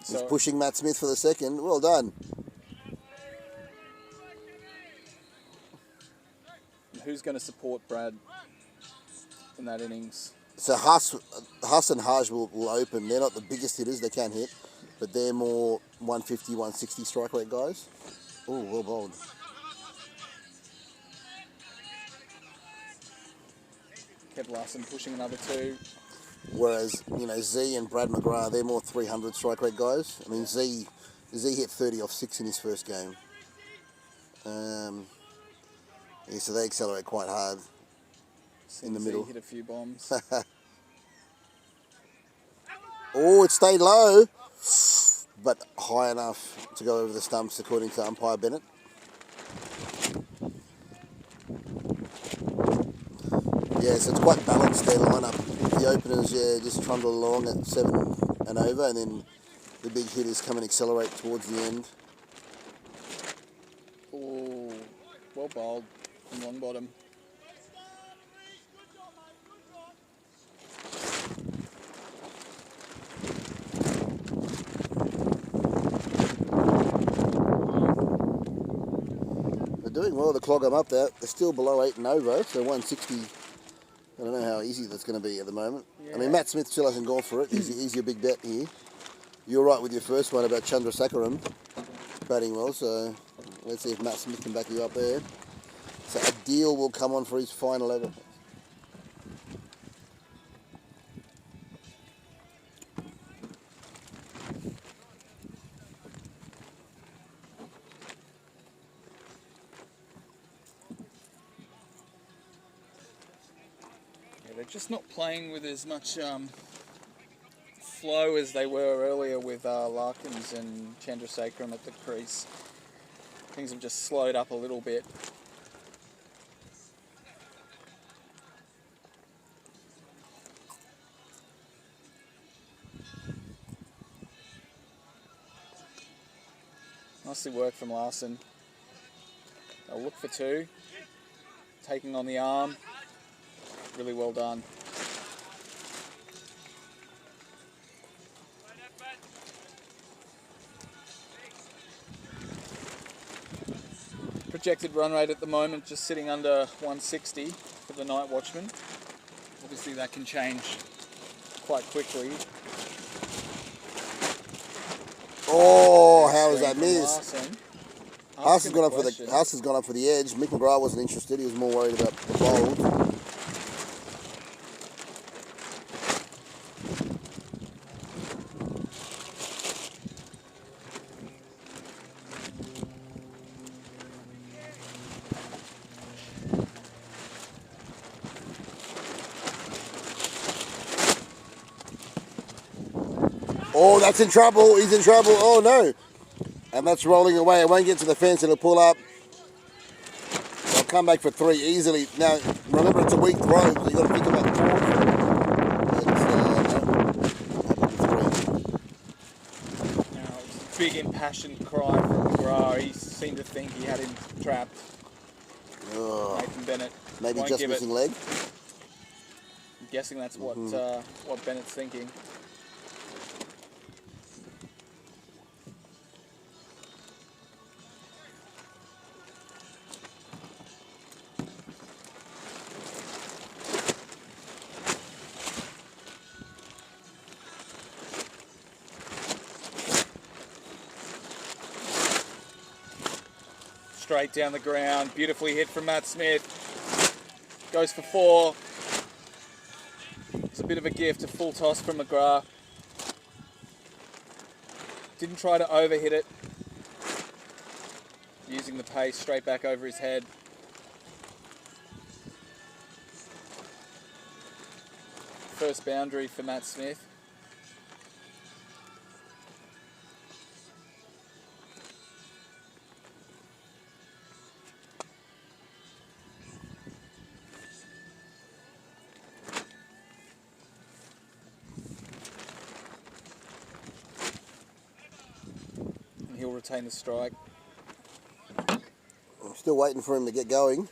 Speaker 4: He's pushing Matt Smith for the second. Well done.
Speaker 1: Who's going to support Brad in that innings?
Speaker 4: So Huss and Haj will open. They're not the biggest hitters, they can hit, but they're more 150, 160 strike rate guys. Oh, well bowled.
Speaker 1: Kev Larson pushing another 2.
Speaker 4: Whereas, Z and Brad McGrath, they're more 300 strike rate guys. I mean, Z hit 30 off 6 in his first game. So they accelerate quite hard in the middle.
Speaker 1: Hit a few bombs.
Speaker 4: Oh, it stayed low, but high enough to go over the stumps, according to umpire Bennett. Yeah, so it's quite balanced, their lineup. The openers, just trundle along at 7 and over, and then the big hitters come and accelerate towards the end.
Speaker 1: Oh, well bowled from Longbottom.
Speaker 4: They're doing well to clog them up there. They're still below 8 and over, so 160. I don't know how easy that's going to be at the moment. Yeah. I mean, Matt Smith still hasn't gone for it. He's your big bet here. You're right with your first one about Chandrasekaran batting well, so let's see if Matt Smith can back you up there. So Adil will come on for his final over.
Speaker 1: They're just not playing with as much flow as they were earlier with Larkins and Chandrasekaran at the crease. Things have just slowed up a little bit. Nicely worked from Larson. They'll look for 2. Taking on the arm. Really well done. Projected run rate at the moment just sitting under 160 for the Nite Watchmen. Obviously that can change quite quickly.
Speaker 4: Oh, how was that
Speaker 1: Screen from
Speaker 4: missed?
Speaker 1: Larson.
Speaker 4: Haas
Speaker 1: Asking
Speaker 4: has
Speaker 1: question.
Speaker 4: gone up for the edge. Mick McGrath wasn't interested. He was more worried about the bold. Oh, that's in trouble. He's in trouble. Oh, no. And that's rolling away. It won't get to the fence. It'll pull up. They'll come back for 3 easily. Now, remember, it's a weak throw, so you've got to think about 4.
Speaker 1: Now, it's a big impassioned cry from McGrath. He seemed to think he had him trapped.
Speaker 4: Oh,
Speaker 1: Nathan Bennett
Speaker 4: maybe
Speaker 1: won't
Speaker 4: just
Speaker 1: give
Speaker 4: missing
Speaker 1: it.
Speaker 4: leg.
Speaker 1: I'm guessing that's what Bennett's thinking. Straight down the ground, beautifully hit from Matt Smith. Goes for 4. It's a bit of a gift, a full toss from McGrath. Didn't try to overhit it. Using the pace straight back over his head. First boundary for Matt Smith. He'll retain the strike.
Speaker 4: I'm still waiting for him to get going.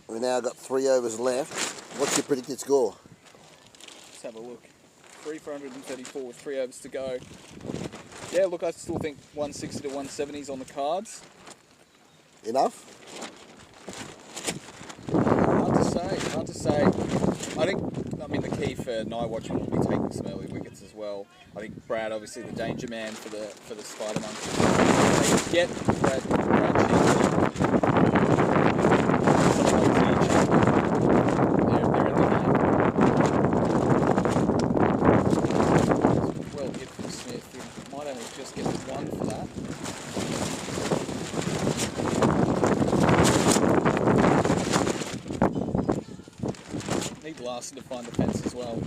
Speaker 4: We've now got 3 overs left. What's your predicted score?
Speaker 1: Let's have a look. 3 for 134 with 3 overs to go. Yeah, look, I still think 160 to 170 is on the cards.
Speaker 4: Enough?
Speaker 1: Hard to say. I mean, the key for Nite Watchmen will be taking some early wickets as well. I think Brad, obviously the danger man for the Spider Monkey. They get Brad they're in the game. Well hit from Smith. He might only just get 1 for that. Need Larson to find the fence as well.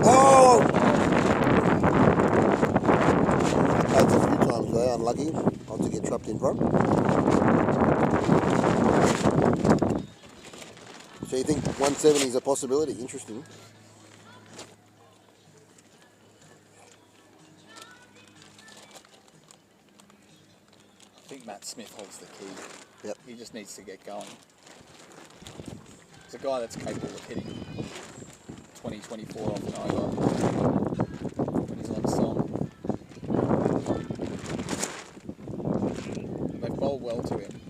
Speaker 4: Oh! That's a few times there, unlucky not to get trapped in front. So you think 170 is a possibility? Interesting.
Speaker 1: I think Matt Smith holds the key.
Speaker 4: Yep.
Speaker 1: He just needs to get going. He's a guy that's capable of hitting 20, 24 off an over when he's on song. They've bowled well to him.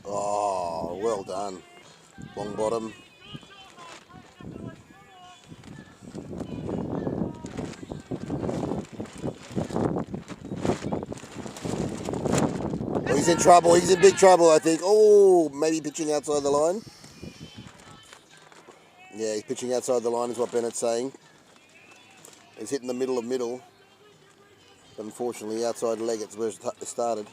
Speaker 4: Oh, well done. Long bottom. Oh, he's in trouble. He's in big trouble, I think. Oh, maybe pitching outside the line. Yeah, he's pitching outside the line is what Bennett's saying. He's hitting the middle of middle. But unfortunately, outside leg, it's where it started.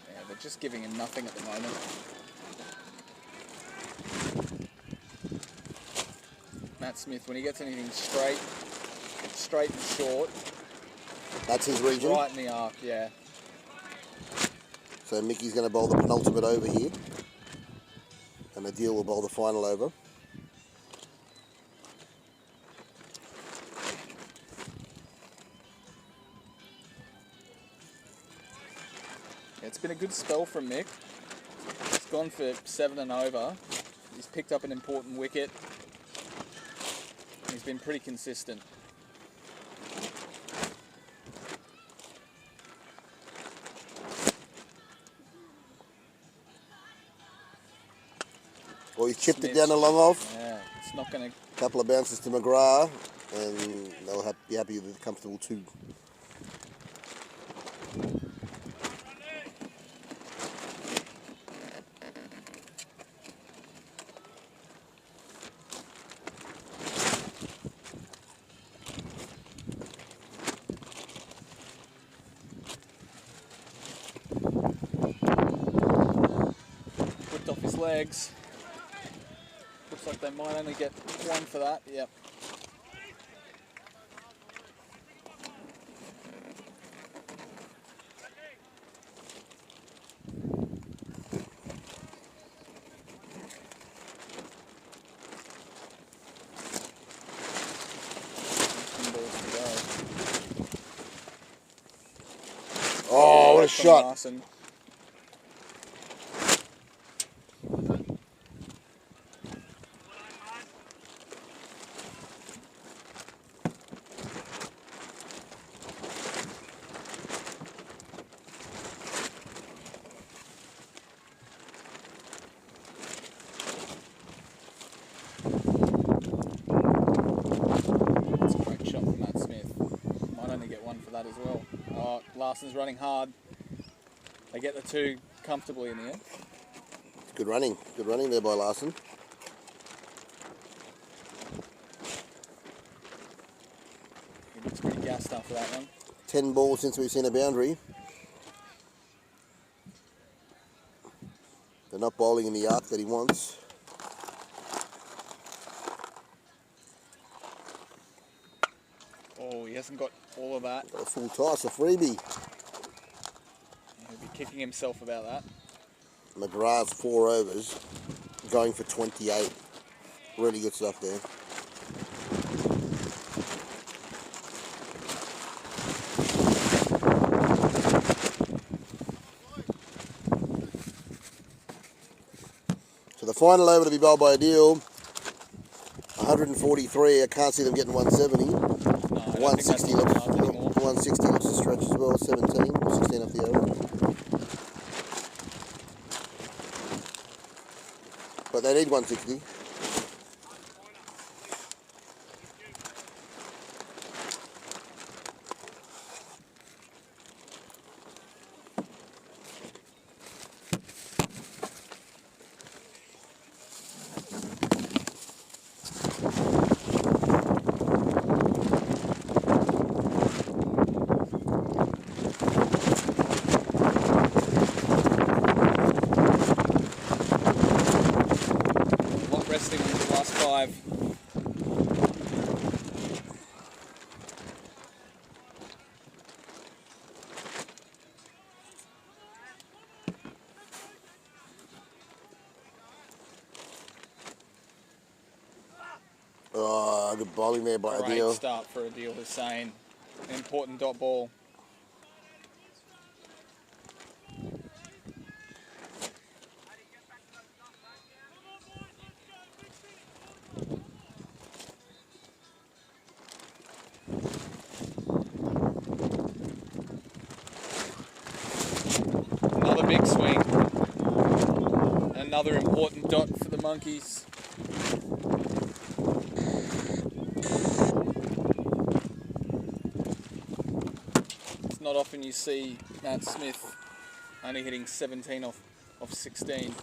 Speaker 1: Yeah, they're just giving him nothing at the moment. Matt Smith, when he gets anything straight and short,
Speaker 4: That's his region.
Speaker 1: right in the arc, yeah.
Speaker 4: So Mickey's going to bowl the penultimate over here. And Adil will bowl the final over.
Speaker 1: Yeah, it's been a good spell from Mick. He's gone for 7 and over. He's picked up an important wicket. He's been pretty consistent.
Speaker 4: Well, he chipped it
Speaker 1: Smith.
Speaker 4: down the long off.
Speaker 1: Yeah, it's not going to...
Speaker 4: Couple of bounces to McGrath, and they'll be happy with the comfortable 2.
Speaker 1: Whipped off his legs. Looks like they might only get 1 for that. Yep.
Speaker 4: Oh, what a
Speaker 1: From
Speaker 4: shot.
Speaker 1: Larson. That's a great shot from Matt Smith. Might only get 1 for that as well. Oh, Larson's running hard. They get the 2 comfortably in the end.
Speaker 4: Good running there by Larson.
Speaker 1: He looks pretty gassed after that one.
Speaker 4: 10 balls since we've seen a boundary. They're not bowling in the arc that he wants.
Speaker 1: Oh, he hasn't got all of that.
Speaker 4: Got a full toss, a freebie.
Speaker 1: He'll be kicking himself about that.
Speaker 4: McGrath's 4 overs, going for 28. Really good stuff there. So the final over to be bowled by a deal, 143. I can't see them getting 170.
Speaker 1: No, I don't think that's
Speaker 4: 160
Speaker 1: not
Speaker 4: looks,
Speaker 1: enough anymore.
Speaker 4: 160 looks a stretch as well. 17 or 16 off the over. But they need 160.
Speaker 1: Resting on the last 5.
Speaker 4: Oh, good bowling there by a
Speaker 1: Great
Speaker 4: deal.
Speaker 1: start for a deal Hussain. An important dot ball. Another big swing. Another important dot for the Monkeys. It's not often you see Matt Smith only hitting 17 off 16.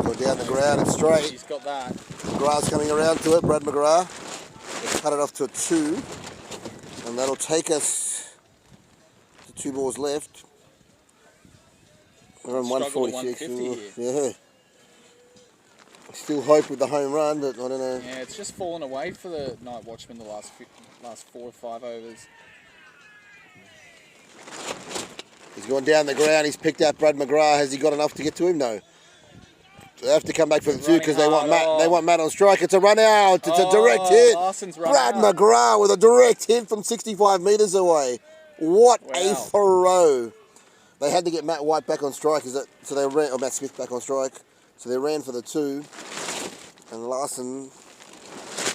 Speaker 4: Go down the ground and straight.
Speaker 1: He's got that.
Speaker 4: McGrath's coming around to it. Brad McGrath. They cut it off to a 2. And that'll take us to 2 balls left. We're on
Speaker 1: Struggle at
Speaker 4: 146.
Speaker 1: 150 here.
Speaker 4: Yeah. Still hope with the home run, but I don't know.
Speaker 1: Yeah, it's just fallen away for the Nite Watchmen the last 4 or 5 overs.
Speaker 4: He's gone down the ground. He's picked out Brad McGrath. Has he got enough to get to him? No. They have to come back for the 2 because they want Matt.
Speaker 1: Oh.
Speaker 4: They want Matt on strike. It's a run out. It's a direct hit.
Speaker 1: Larson's run
Speaker 4: Brad
Speaker 1: out.
Speaker 4: McGrath with a direct hit from 65 metres away. What a
Speaker 1: Wow.
Speaker 4: throw! They had to get Matt White back on strike. So they ran, or Matt Smith back on strike. So they ran for the 2, and Larson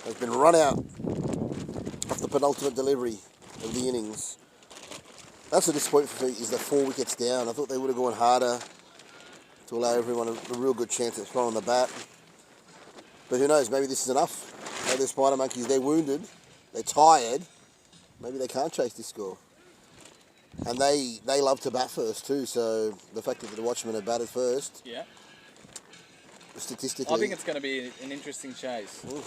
Speaker 4: has been run out of the penultimate delivery of the innings. That's a disappointment for me, is the 4 wickets down. I thought they would have gone harder to allow everyone a real good chance at throwing the bat. But who knows, maybe this is enough. Maybe the Spider Monkeys, they're wounded, they're tired. Maybe they can't chase this score. And they love to bat first too, so the fact that the Watchmen have batted first,
Speaker 1: Yeah.
Speaker 4: statistically...
Speaker 1: I think it's going to be an interesting chase.
Speaker 4: Ooh.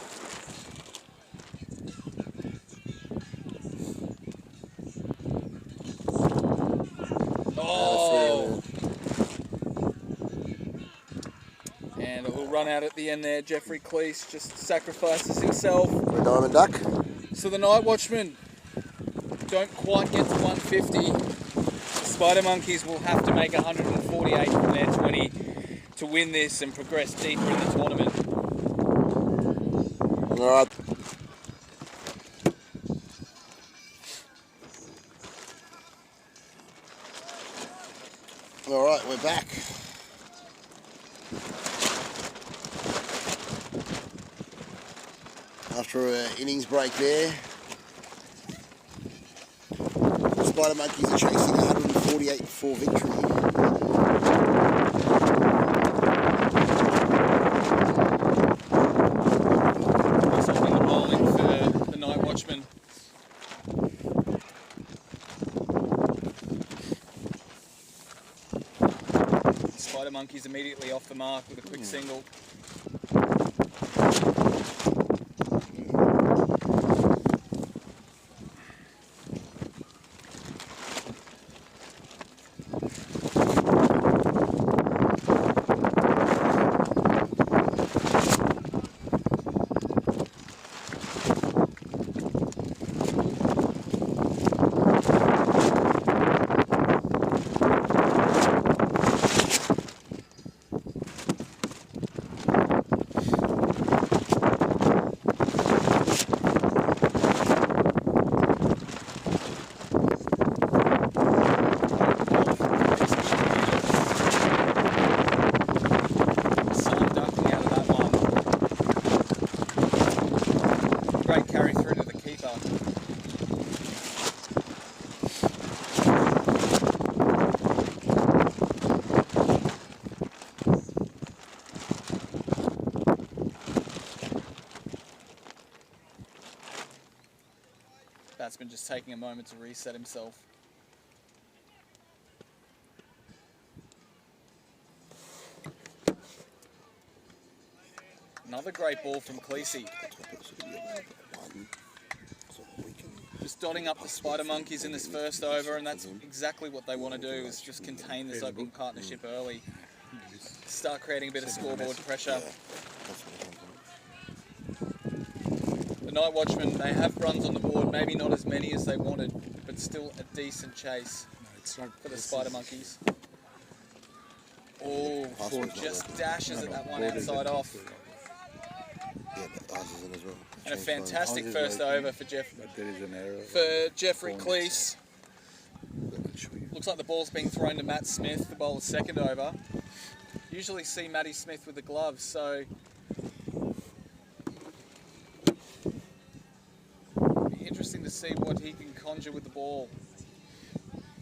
Speaker 1: Oh! And it will run out at the end there. Jeffrey Cleese just sacrifices himself.
Speaker 4: For a diamond duck.
Speaker 1: So the Nite Watchmen don't quite get to 150. The Spider Monkeys will have to make 148 from their 20 to win this and progress deeper in the tournament.
Speaker 4: Alright. Alright, we're back. After an innings break there, the Spider Monkeys are chasing 148 for victory.
Speaker 1: Something rolling for the Nite Watchmen. Spider Monkeys immediately off the mark with a quick single. Great carry through to the keeper. Batsman just taking a moment to reset himself. Another great ball from Cleese. Just dotting up the Spider Monkeys in this first over, and that's exactly what they want to do, is just contain this opening partnership early. Start creating a bit of scoreboard pressure. The Nite Watchmen, they have runs on the board, maybe not as many as they wanted, but still a decent chase for the Spider Monkeys. Oh, just dashes at that one outside off. And a fantastic first over for Jeffrey Cleese. Looks like the ball's being thrown to Matt Smith, the bowler's second over. Usually see Matty Smith with the gloves, so it'll be interesting to see what he can conjure with the ball.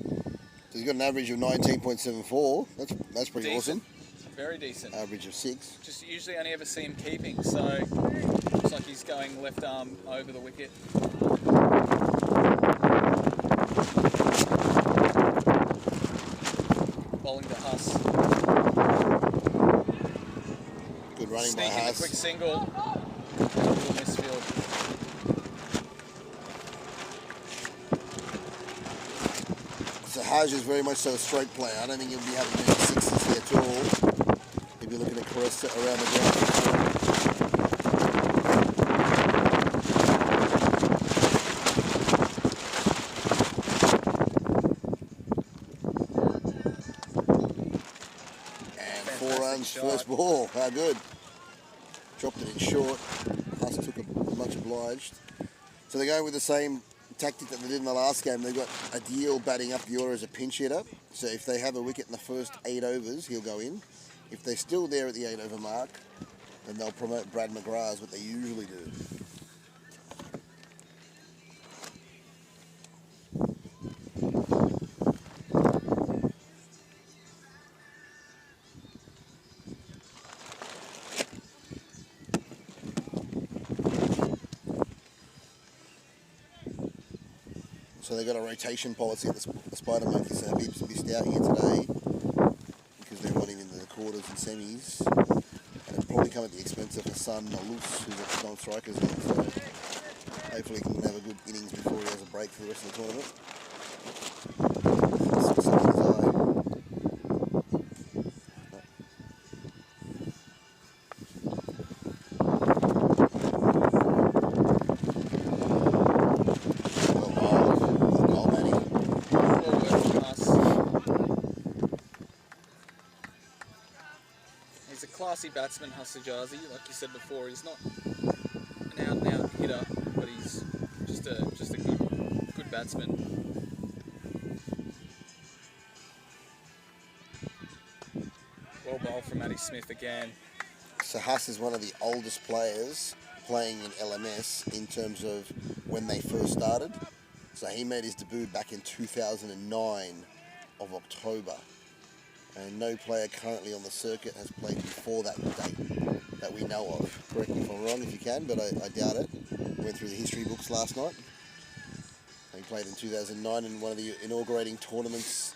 Speaker 4: So he's got an average of 19.74. That's pretty
Speaker 1: Decent.
Speaker 4: awesome.
Speaker 1: Very decent.
Speaker 4: Average of 6.
Speaker 1: Just usually only ever see him keeping, so looks like he's going left arm over the wicket. Bowling to Huss.
Speaker 4: Good running by
Speaker 1: Sneaking a
Speaker 4: Haas.
Speaker 1: quick single. Little misfield.
Speaker 4: So Haj is very much so a straight player. I don't think he'll be having many sixes here at all. He'll be looking to caress it around the ground. And 4 runs,
Speaker 1: shot.
Speaker 4: first ball. How good. Dropped it in short. Huss took it, much obliged. So they're going with the same tactic that they did in the last game. They've got Adil batting up the order as a pinch hitter. So if they have a wicket in the first 8 overs, he'll go in. If they're still there at the 8 over mark, then they'll promote Brad McGrath, what they usually do. So they got a rotation policy at the Spider Monkeys. So Habib's missed out here today because they want him in the quarters and semis. And it'll probably come at the expense of Hassan Malous, who's at the non-strikers now. So hopefully he can have a good innings before he has a break for the rest of the tournament. Something in his eye.
Speaker 1: He's a classy batsman, Hasajazi. Like you said before, he's not an out-and-out hitter, but he's just a good batsman. Well bowled from Matty Smith again.
Speaker 4: So Haas is one of the oldest players playing in LMS in terms of when they first started. So he made his debut back in 2009 of October. And no player currently on the circuit has played before that date that we know of. Correct me if I'm wrong if you can, but I doubt it. Went through the history books last night. He played in 2009 in one of the inaugurating tournaments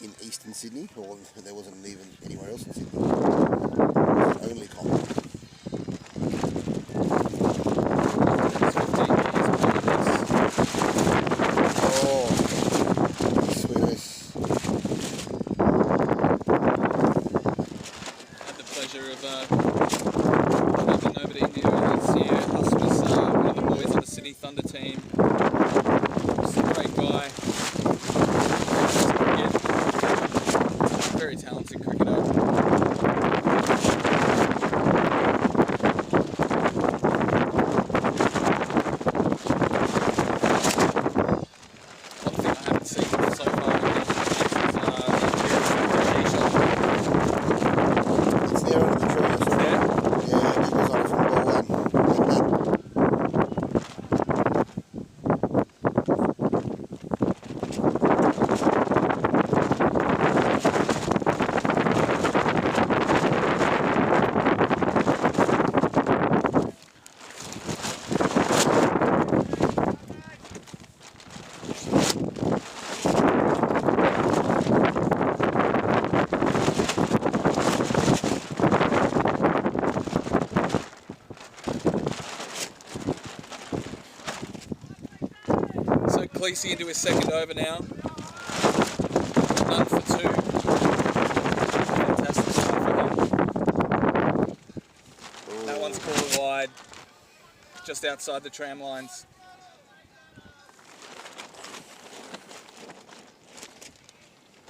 Speaker 4: in Eastern Sydney, or there wasn't even anywhere else in Sydney. It was the only comp. Oh, sweetness.
Speaker 1: Had the pleasure of travelling over to India this year. Huss was one of the boys of the Sydney Thunder team. He's a great guy. Yeah. Very talented cricketer. One thing I haven't seen so far is
Speaker 4: It's there under the tree.
Speaker 1: It's there?
Speaker 4: Yeah, he was on it from ball one.
Speaker 1: So Cleese into his second over now. None for two. Fantastic start for him. That one's called wide, just outside the tram lines.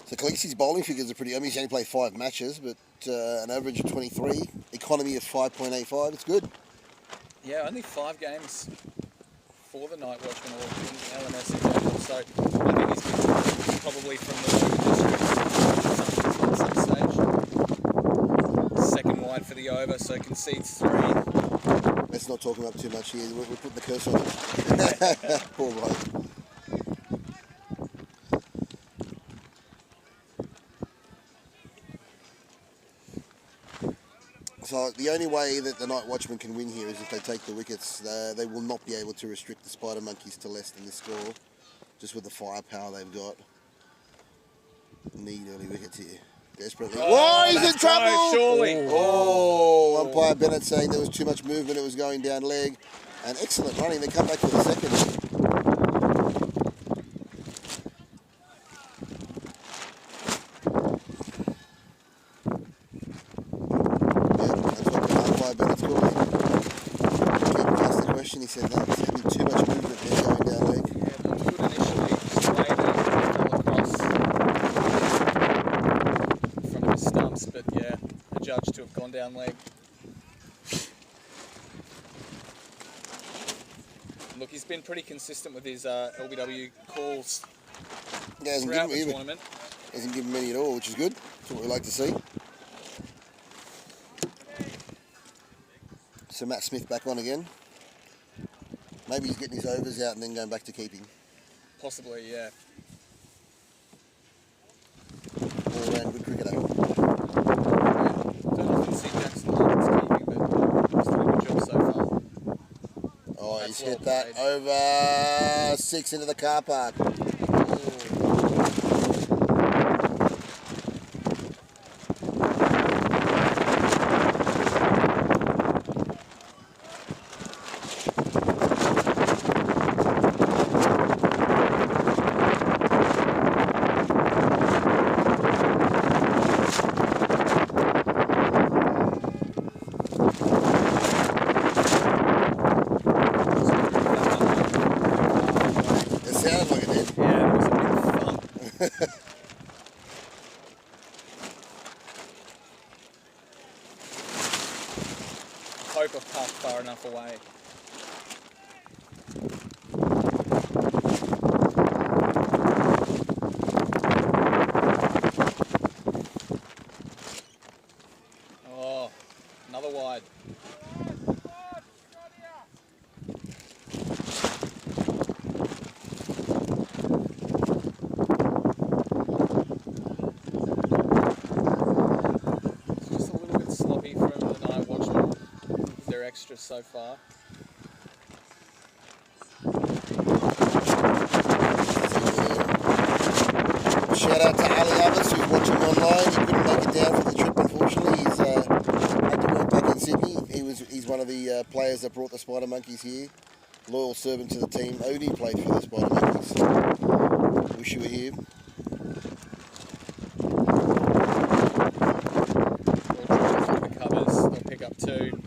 Speaker 4: So Khaleesi's bowling figures are pretty. I mean, he's only played 5 matches, but an average of 23, economy of 5.85. It's good.
Speaker 1: Yeah, only 5 games for the Nite Watchmen or in LMS in general. So I think he's probably from the local districts at some stage. Second wide for the over, so concedes 3.
Speaker 4: Let's not talk him up too much here. We're putting the curse on him. Poor bloke. So the only way that the Nite Watchmen can win here is if they take the wickets. They will not be able to restrict the Spider Monkeys to less than this score, just with the firepower they've got. Need early wickets here. Desperately. Oh, he's in trouble!
Speaker 1: Surely.
Speaker 4: Oh, umpire Bennett saying there was too much movement, it was going down leg. And excellent running, they come back for the second. He said that there's having too much movement there going down leg.
Speaker 1: Yeah, looked good initially. Later, fell across from the stumps, but yeah, adjudged to have gone down leg. Look, he's been pretty consistent with his LBW calls
Speaker 4: Yeah,
Speaker 1: throughout the tournament.
Speaker 4: Hasn't given many at all, which is good. That's what we like to see. So Matt Smith back on again. Maybe he's getting his overs out and then going back to keeping.
Speaker 1: Possibly, yeah.
Speaker 4: All around good cricketer.
Speaker 1: Don't often see Jackson Lyons keeping, but he's doing a good job so far.
Speaker 4: Oh
Speaker 1: That's
Speaker 4: He's
Speaker 1: well
Speaker 4: hit that
Speaker 1: played.
Speaker 4: over 6 into the car park. It sounded like it did.
Speaker 1: Yeah, that was a big thump. I hope I've parked far enough away. Oh, another wide. It's just a little bit sloppy from the Nite Watchmen. They're extra so far.
Speaker 4: Shout out to Ali Abbas who's watching online. He couldn't make it down for the trip, unfortunately. He's had to work back in Sydney. He's one of the players that brought the Spider Monkeys here. Loyal servant to the team. Odie played for the Spider Monkeys. Wish you were here.
Speaker 1: We'll try through the covers. They'll pick up two.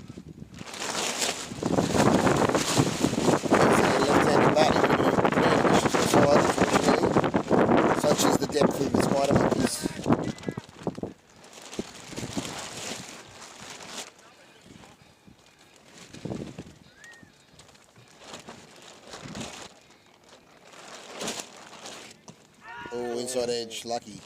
Speaker 4: Left-handed bat, he would have been pretty ambitious for the side, unfortunately. Such is the depth of the Spider Monkeys. Oh, inside edge, lucky.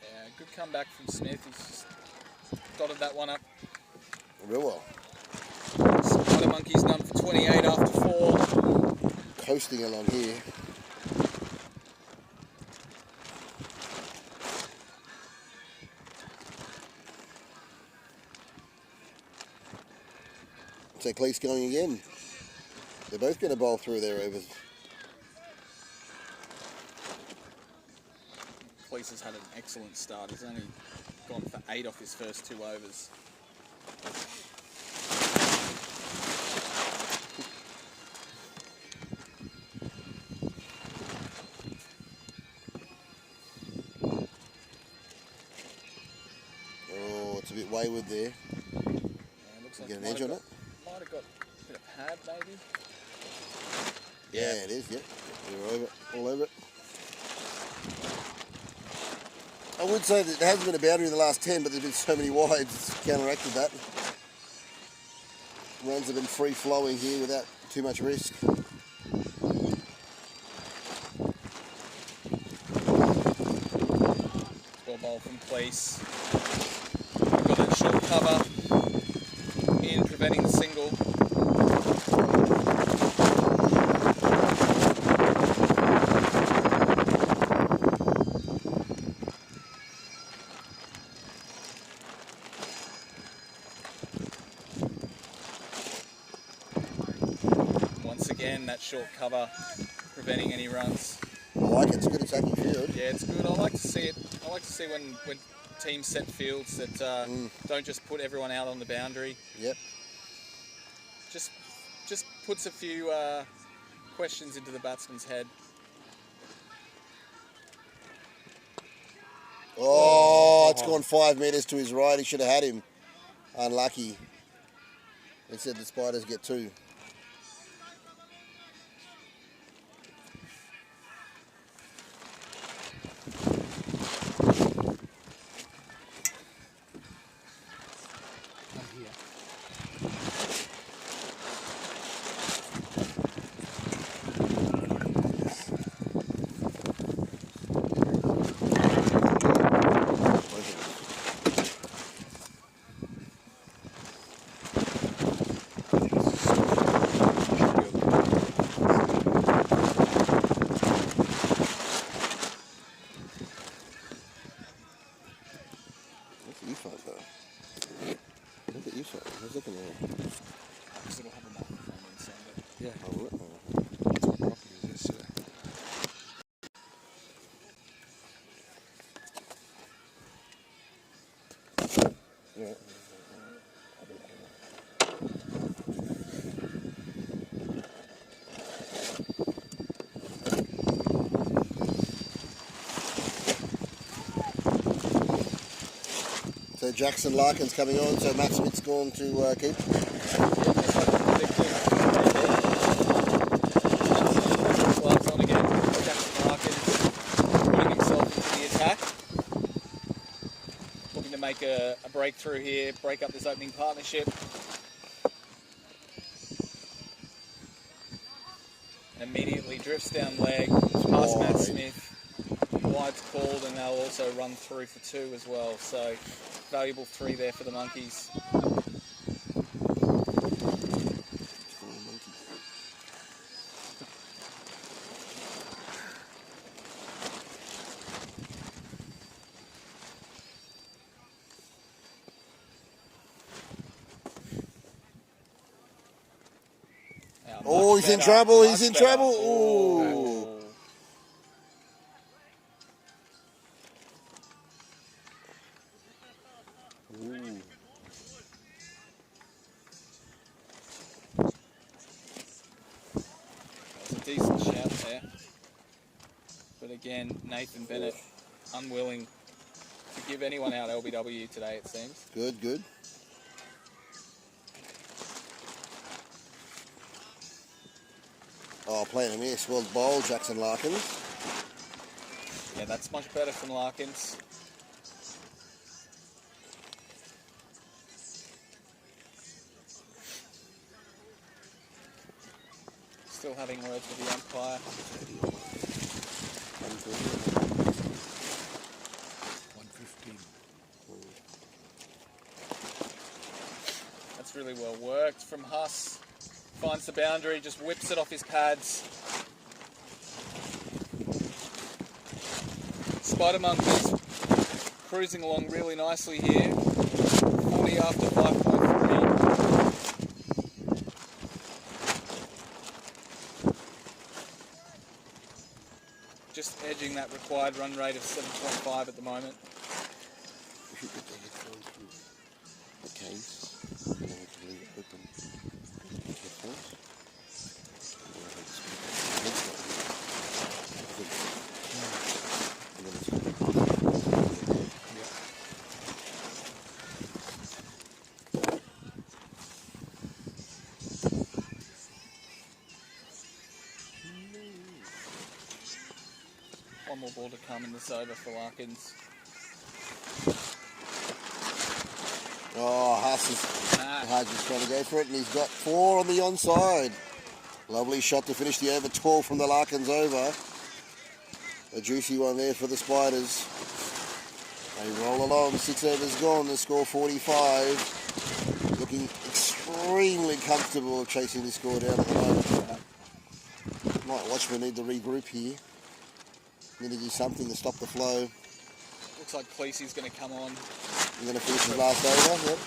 Speaker 1: Yeah, good comeback from Smith. He's just dotted that one up.
Speaker 4: Real well.
Speaker 1: Spider Monkeys done for 28 after 4.
Speaker 4: Coasting along here. So Cleese going again. They're both going to bowl through their overs.
Speaker 1: Cleese has had an excellent start. He's only gone for 8 off his first 2 overs.
Speaker 4: Oh, it's a bit wayward there.
Speaker 1: Yeah, looks like
Speaker 4: Get an
Speaker 1: might
Speaker 4: edge
Speaker 1: have
Speaker 4: on
Speaker 1: got- Might have got a bit of pad maybe.
Speaker 4: Yeah, it is, yeah. They're over, all over it. I would say that there hasn't been a boundary in the last 10, but there's been so many wides, it's counteracted that. Runs have been free-flowing here without too much risk.
Speaker 1: Well bowl from Cleese. Got that short cover in, preventing the single. Once again, that short cover preventing any runs.
Speaker 4: I like it, it's a good attacking field.
Speaker 1: Yeah, it's good. I like to see it. I like to see when teams set fields that don't just put everyone out on the boundary.
Speaker 4: Yep.
Speaker 1: Just puts a few questions into the batsman's head.
Speaker 4: Oh, it's gone 5 metres to his right. He should have had him. Unlucky. Instead, the Spiders get 2.
Speaker 5: Look at you fight though. Look at you fight. How's that going to work?
Speaker 1: Because it'll have a microphone inside it.
Speaker 2: Yeah.
Speaker 5: Oh, will it? Oh.
Speaker 2: That's what properties is.
Speaker 5: Yeah. So Jackson Larkin's coming on, so Matt Smith's going to keep.
Speaker 1: Gloves on again. Jackson Larkin putting himself into the attack. Looking to make a breakthrough here, break up this opening partnership. And immediately drifts down leg, past Matt Smith. Wide's called, and they'll also run through for 2 as well. So valuable 3 there for the Monkeys.
Speaker 5: Oh, he's in trouble, he's in trouble. Oh.
Speaker 1: That was a decent shout there. But again, Nathan Bennett unwilling to give anyone out LBW today, it seems.
Speaker 5: Good, good. Oh, playing a miss. Well bowled, Jackson Larkins.
Speaker 1: Yeah, that's much better from Larkins. Still having words with the umpire.
Speaker 2: 115.
Speaker 1: That's really well worked from Huss. Finds the boundary, just whips it off his pads. Spider Monkeys cruising along really nicely here. 40 after 5.3. Just edging that required run rate of 7.5 at the moment.
Speaker 5: We should get the headphones from the case. And then we can leave it open. Headphones. And then I think and then it's
Speaker 1: One more ball to come in this over for Larkins.
Speaker 5: oh, Haas is trying to go for it, and he's got 4 on the onside. Lovely shot to finish the over 12 from the Larkins over. A juicy one there for the Spiders. They roll along, 6 overs gone, the score 45. Looking extremely comfortable of chasing this score down at the moment. Nite Watchmen need to regroup here. Need to do something to stop the flow.
Speaker 1: Looks like Cleesy's going to come on.
Speaker 5: He's going to finish his last over, yep.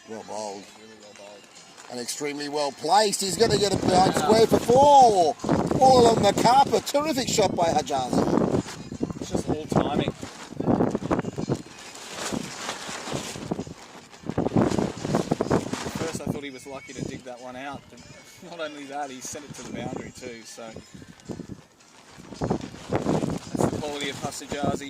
Speaker 5: Well bowled.
Speaker 1: Really well bowled.
Speaker 5: And extremely well placed. He's going to get it behind square for 4. All along the carpet. Terrific shot by Hajazi.
Speaker 1: It's just all timing. At first I thought he was lucky to dig that one out. But not only that, he sent it to the boundary too. So quality of Hasajazi.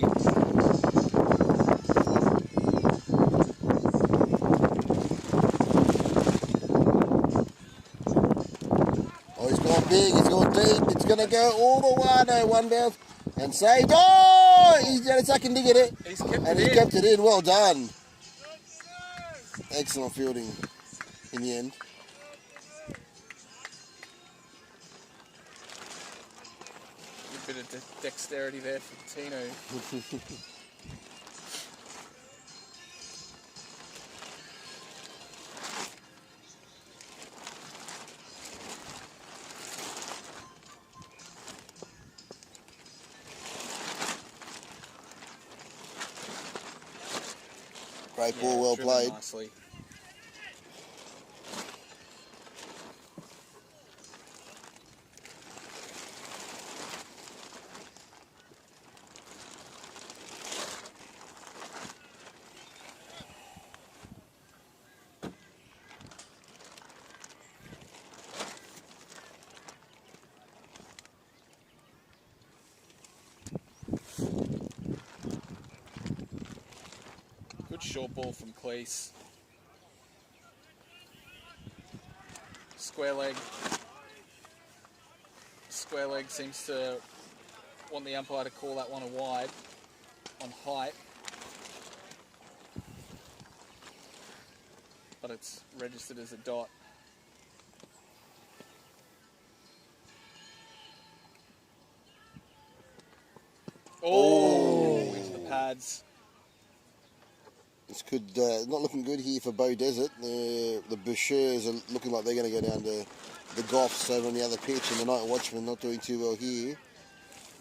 Speaker 5: Oh, he's gone big, he's gone deep, it's going to go all the way, no, one bounce, and saved. Oh, he's got a second dig at it,
Speaker 1: He's kept
Speaker 5: and
Speaker 1: it
Speaker 5: he
Speaker 1: in.
Speaker 5: kept it in, well done. Excellent fielding in the end.
Speaker 1: A bit of dexterity there for Tino.
Speaker 5: Great ball, well
Speaker 1: driven
Speaker 5: played.
Speaker 1: Nicely. Good short ball from Cleese. Square leg. Square leg seems to want the umpire to call that one a wide on height. But it's registered as a dot. Oh, into the pads.
Speaker 5: This could not looking good here for Bow Desert. The Bouchers are looking like they're going to go down to the Goffs over on the other pitch, and the Nite Watchmen not doing too well here.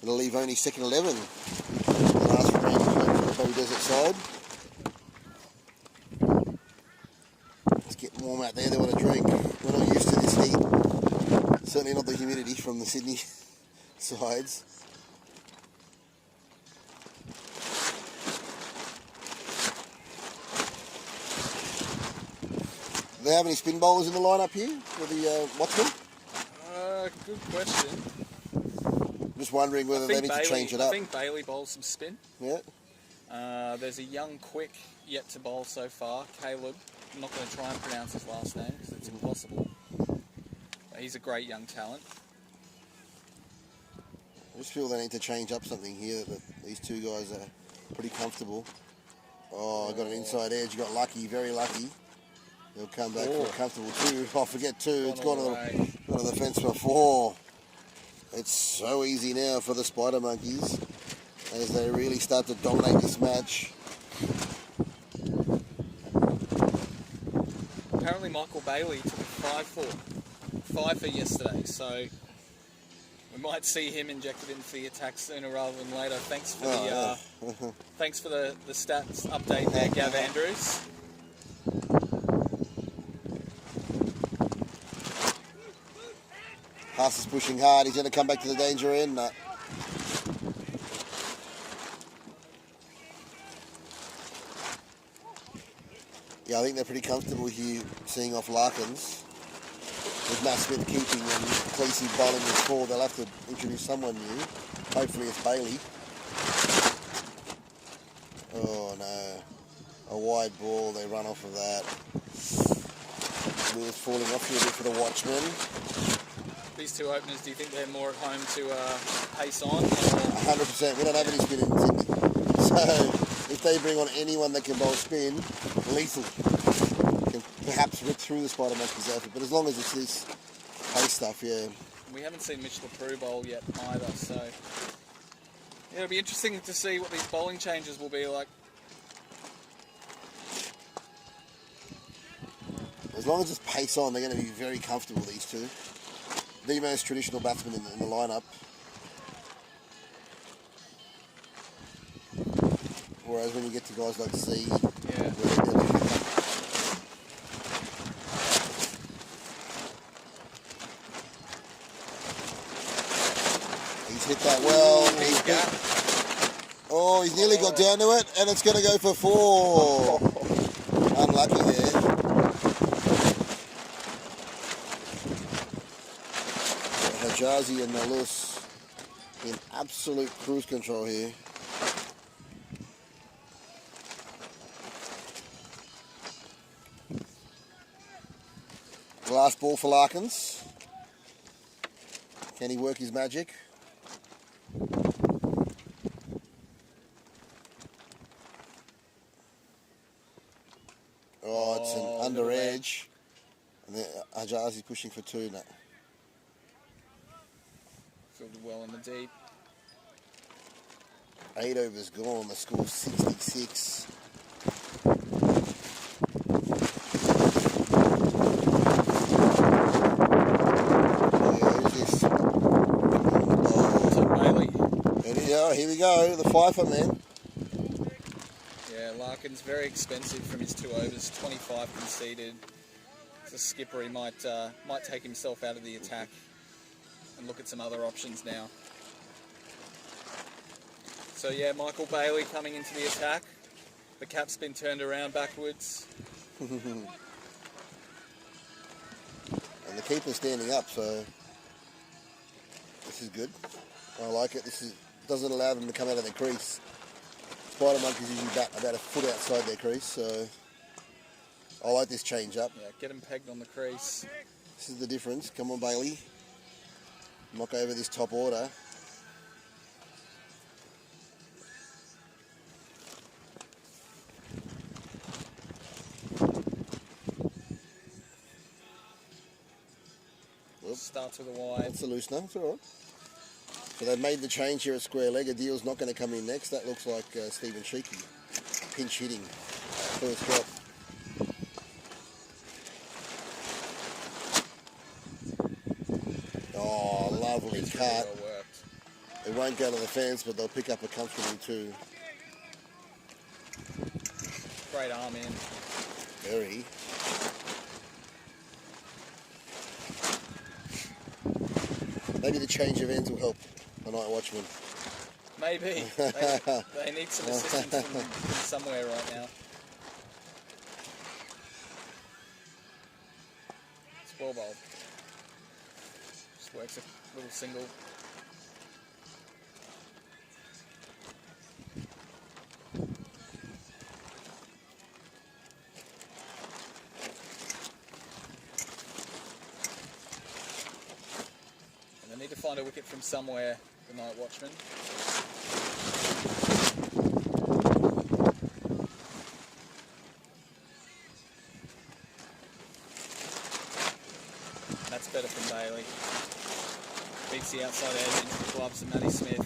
Speaker 5: It'll leave only second 11. The last remaining for the Bow Desert side. It's getting warm out there. They want a drink. We're not used to this heat. Certainly not the humidity from the Sydney sides. Do they have any spin bowlers in the lineup here for the Watchmen?
Speaker 1: Good question.
Speaker 5: Just wondering whether they need to change it up.
Speaker 1: I think Bailey bowls some spin.
Speaker 5: Yeah.
Speaker 1: There's a young quick yet to bowl so far, Caleb. I'm not going to try and pronounce his last name because it's impossible. But he's a great young talent.
Speaker 5: I just feel they need to change up something here. That these two guys are pretty comfortable. Oh, I got an inside edge. Got lucky, very lucky. They'll come back for a comfortable two. Oh, forget two. It's gone to the fence for four. It's so easy now for the Spider Monkeys as they really start to dominate this match.
Speaker 1: Apparently Michael Bailey took a 5 for yesterday, so we might see him injected into the attack sooner rather than later. Thanks for thanks for the stats update there, Gav Andrews.
Speaker 5: Haas is pushing hard. He's going to come back to the danger end. No. Yeah, I think they're pretty comfortable here seeing off Larkins. With Matt Smith keeping and Cleese bowling his four, they'll have to introduce someone new. Hopefully it's Bailey. Oh no. A wide ball, they run off of that. Wheels falling off here a bit for the Watchmen.
Speaker 1: These two openers, do you think they're more at home to pace on?
Speaker 5: 100%. We don't have any spin in Sydney. So if they bring on anyone that can bowl spin, lethal. Can perhaps rip through the Spider Monkeys outfit. But as long as it's this pace stuff, yeah.
Speaker 1: We haven't seen Mitch LaPrue bowl yet either, so yeah, it'll be interesting to see what these bowling changes will be like.
Speaker 5: As long as it's pace on, they're going to be very comfortable, these two. The most traditional batsmen in the lineup. Whereas when you get to guys like C,
Speaker 1: Yeah.
Speaker 5: He's hit that well. He's nearly got down to it, and it's going to go for four. Unlucky there. Hajazi and Nalus in absolute cruise control here. Last ball for Larkins. Can he work his magic? Oh, it's an under edge. And then Ajazi's pushing for 2 now.
Speaker 1: Fielded well in the deep.
Speaker 5: 8 overs gone, the score's 66. Here we go, the Pfeiffer man.
Speaker 1: Yeah, Larkin's very expensive from his 2 overs, 25 conceded. As a skipper, he might take himself out of the attack and look at some other options now. So yeah, Michael Bailey coming into the attack. The cap's been turned around backwards.
Speaker 5: And the keeper's standing up, so this is good. I like it. This doesn't allow them to come out of their crease. Spider monkeys usually bat about a foot outside their crease, so I like this change up.
Speaker 1: Yeah, get him pegged on the crease.
Speaker 5: This is the difference. Come on, Bailey. Knock over this top order.
Speaker 1: Starts with a wide.
Speaker 5: That's a loosener. It's all right. So they've made the change here at square leg. Adil's not going to come in next. That looks like Stephen Sheeky. Pinch hitting. First drop. Oh, lovely cut.
Speaker 1: Really well worked.
Speaker 5: It won't go to the fence, but they'll pick up a comfortable 2.
Speaker 1: Great arm in.
Speaker 5: Very. Maybe the change of ends will help the Nite Watchmen.
Speaker 1: Maybe. They need some assistance from somewhere right now. It's well bowled. Just works a little single. They need to find a wicket from somewhere, the Nite Watchmen. That's better from Bailey. Beats the outside edge into the gloves of Matty Smith.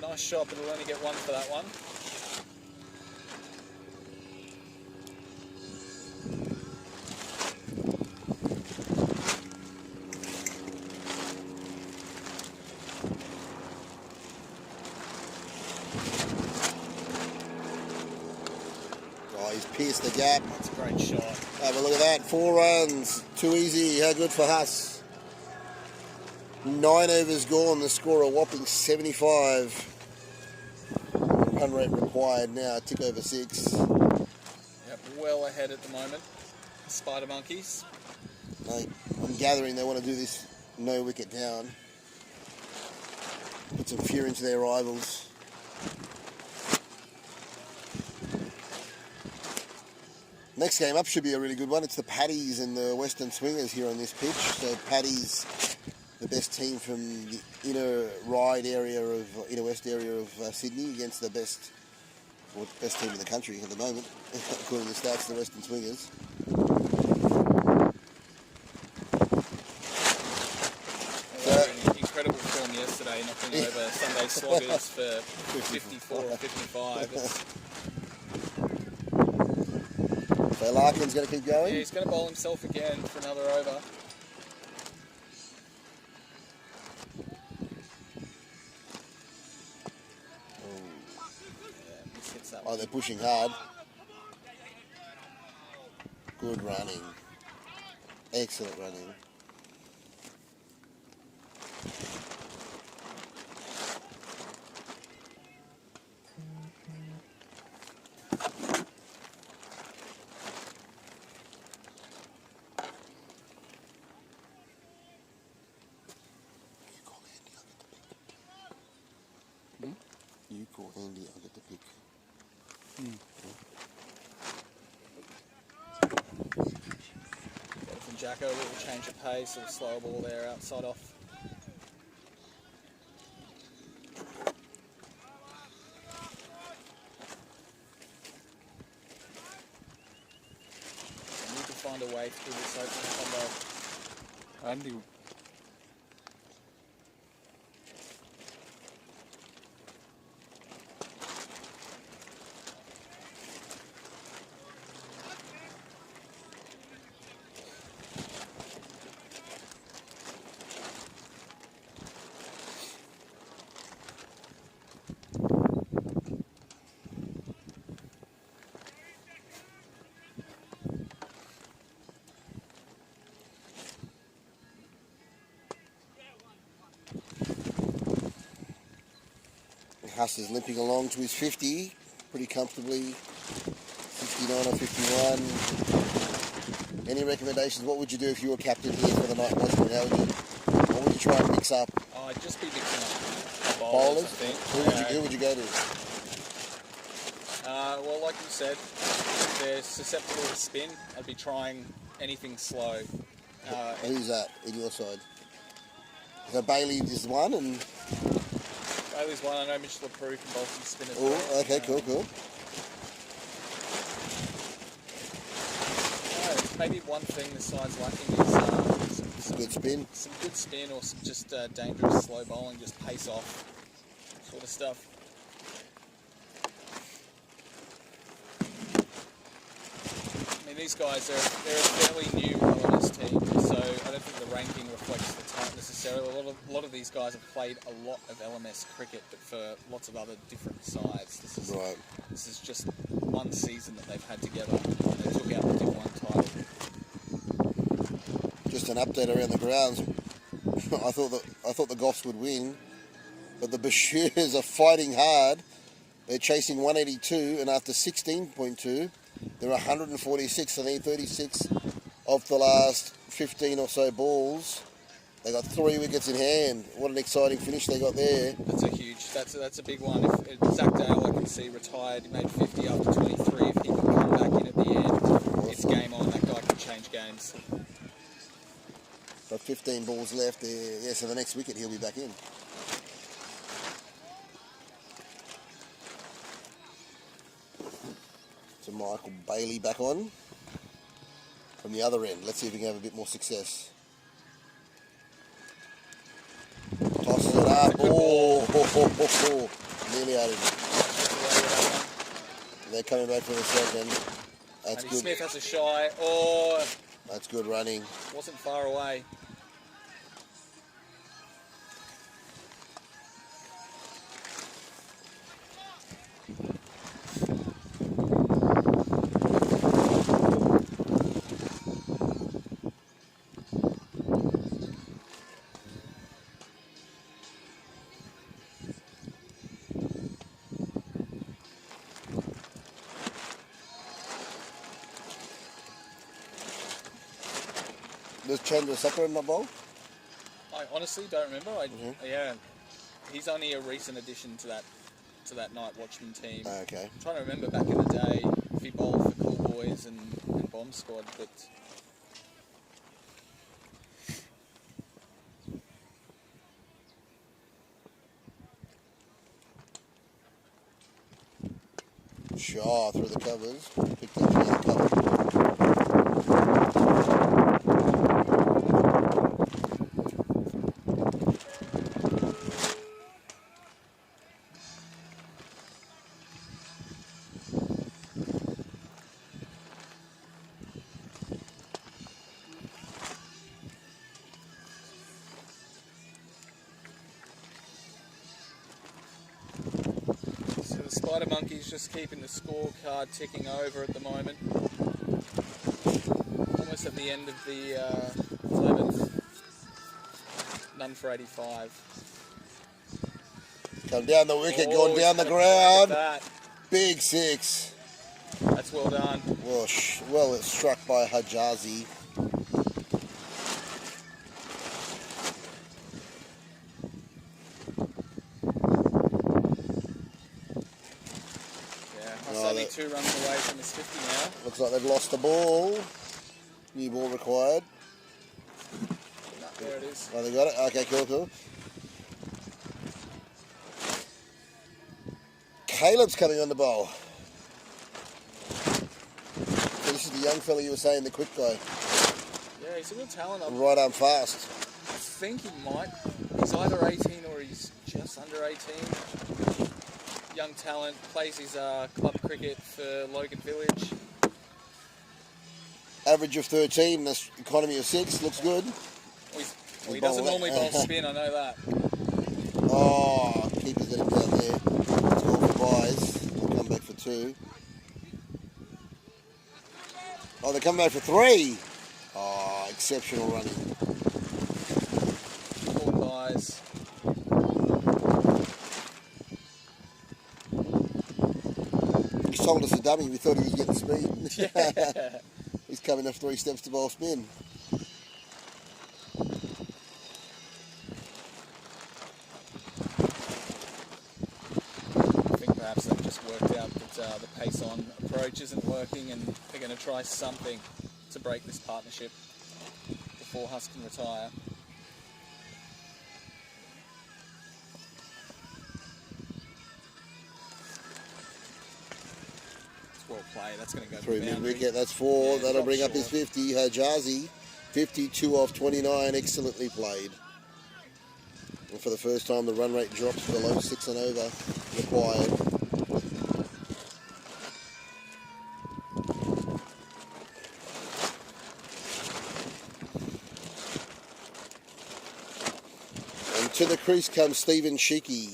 Speaker 1: Nice shot, but we'll only get 1 for that one.
Speaker 5: Oh, he's pierced the gap.
Speaker 1: That's a great shot.
Speaker 5: Have a look at that. 4 runs. Too easy. How good for Huss. 9 overs gone. The score a whopping 75. Run rate required now, a tick over 6.
Speaker 1: Yep, well ahead at the moment. Spider monkeys.
Speaker 5: I'm gathering they want to do this no wicket down. Put some fear into their rivals. Next game up should be a really good one. It's the Paddies and the Western Swingers here on this pitch. So Paddies, the best team from the inner west area of Sydney, against the best team in the country at the moment, according to the stats, the Western Swingers.
Speaker 1: Incredible form yesterday, knocking over Sunday Sloggers for 54 or 55.
Speaker 5: So Larkin's going to keep going?
Speaker 1: Yeah, he's going to bowl himself again for another over.
Speaker 5: Oh, they're pushing hard. Good running. Excellent running.
Speaker 1: Jacko, a little change of pace, a slower ball there, outside off. I need to find a way through this open combo.
Speaker 2: Andy,
Speaker 5: Huss is limping along to his 50 pretty comfortably. 59 or 51. Any recommendations? What would you do if you were captain here for the Nite Watchmen? What would you try and mix up?
Speaker 1: Oh, I'd just be mixing up
Speaker 5: Bowlers?
Speaker 1: I think.
Speaker 5: Who would you go to?
Speaker 1: Well, like you said, if they're susceptible to spin, I'd be trying anything slow.
Speaker 5: Who's that in your side? So Bailey is one, and
Speaker 1: Bailey's one. I know Mitchell LaPrue can bowl some spin as
Speaker 5: oh,
Speaker 1: well.
Speaker 5: okay, cool.
Speaker 1: Maybe one thing the side's lacking is some
Speaker 5: Good spin.
Speaker 1: Some good spin or some just dangerous slow bowling, just pace off sort of stuff. I mean, these guys, they're a fairly new LMS team, so I don't think the ranking reflects the talent necessarily. A lot of these guys have played a lot of LMS cricket, but for lots of other different sides. This is just one season that they've had together. They took out the Div 1 title.
Speaker 5: Just an update around the grounds. I thought the Goffs would win, but the Bashirs are fighting hard. They're chasing 182, and after 16.2, they're 146. So they need 36 of the last 15 or so balls. They got 3 wickets in hand. What an exciting finish they got there.
Speaker 1: That's a big one. If Zach Dale, I can see, retired, he made 50 after 23. If he can come back in at the end, it's game on. That guy can change games.
Speaker 5: Got 15 balls left there. Yeah, so the next wicket he'll be back in. So Michael Bailey back on from the other end. Let's see if we can have a bit more success. Tosses it up. Oh, nearly out of it. They're coming back for the second. That's
Speaker 1: Andy
Speaker 5: good.
Speaker 1: Smith has a shy. Oh,
Speaker 5: That's good running.
Speaker 1: wasn't far away.
Speaker 5: Does Chandra Sakura in the bowl?
Speaker 1: I honestly don't remember. Yeah, he's only a recent addition to that Nite Watchmen team.
Speaker 5: Okay.
Speaker 1: I'm trying to remember back in the day if he bowled for Cool Boys and Bomb Squad, but
Speaker 5: Shaw through the covers. Picked up the other cover.
Speaker 1: so the Spider Monkey's just keeping the scorecard ticking over at the moment. Almost at the end of the 11th. None for 85.
Speaker 5: Come down the wicket,
Speaker 1: Oh,
Speaker 5: going
Speaker 1: he's
Speaker 5: down the
Speaker 1: had a crack at
Speaker 5: ground.
Speaker 1: that.
Speaker 5: Big 6.
Speaker 1: That's well done.
Speaker 5: Well, it's struck by Hajazi.
Speaker 1: Yeah, that's only 2 runs away from his 50 now.
Speaker 5: Looks like they've lost the ball. New ball required.
Speaker 1: There it is.
Speaker 5: Oh, they got it? Okay, cool. Caleb's coming on the bowl. So this is the young fella you were saying, the quick guy.
Speaker 1: Yeah, he's a good talent.
Speaker 5: Right arm fast.
Speaker 1: I think he's either 18 or he's just under 18. Young talent, plays his club cricket for Logan Village.
Speaker 5: Average of 13, this economy of 6, looks good.
Speaker 1: Well, he doesn't normally bowl spin, I know that.
Speaker 5: Oh, keeper's getting down there. Score for buys. They'll come back for 2. Oh, they're coming back for 3. Oh, exceptional running.
Speaker 1: 4 buys.
Speaker 5: He sold us a dummy. We thought he was getting speed.
Speaker 1: Yeah.
Speaker 5: He's coming off 3 steps to bowl spin.
Speaker 1: I think perhaps they've just worked out that the pace-on approach isn't working and they're going to try something to break this partnership before Husk can retire. It's well played. That's going to go to
Speaker 5: 3
Speaker 1: the
Speaker 5: mid
Speaker 1: boundary.
Speaker 5: wicket, that's 4.
Speaker 1: Yeah,
Speaker 5: That'll
Speaker 1: drop
Speaker 5: bring up his
Speaker 1: short.
Speaker 5: 50. Hajazi, 52 off 29. Excellently played. And for the first time, the run rate drops below 6 and over required. And to the crease comes Stephen Sheeky,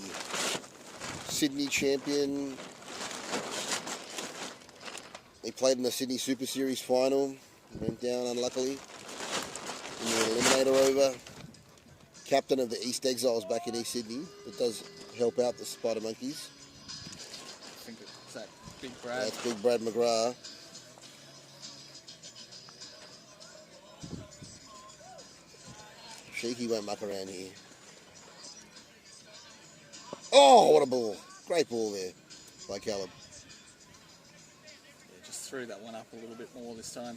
Speaker 5: Sydney champion. He played in the Sydney Super Series final. Went down unluckily in the eliminator over. Captain of the East Exiles back in East Sydney. That does help out the Spider Monkeys.
Speaker 1: I think it's that Big Brad.
Speaker 5: That's Big Brad McGrath. Sheeky won't muck around here. Oh, what a ball. Great ball there by Caleb.
Speaker 1: Yeah, just threw that one up a little bit more this time.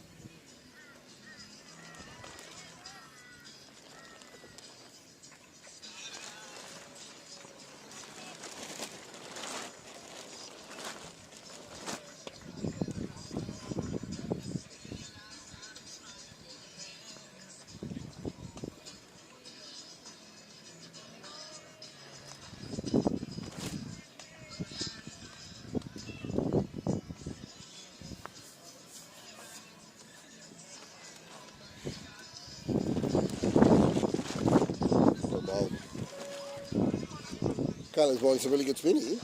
Speaker 5: Caleb's bowling some really good spin here.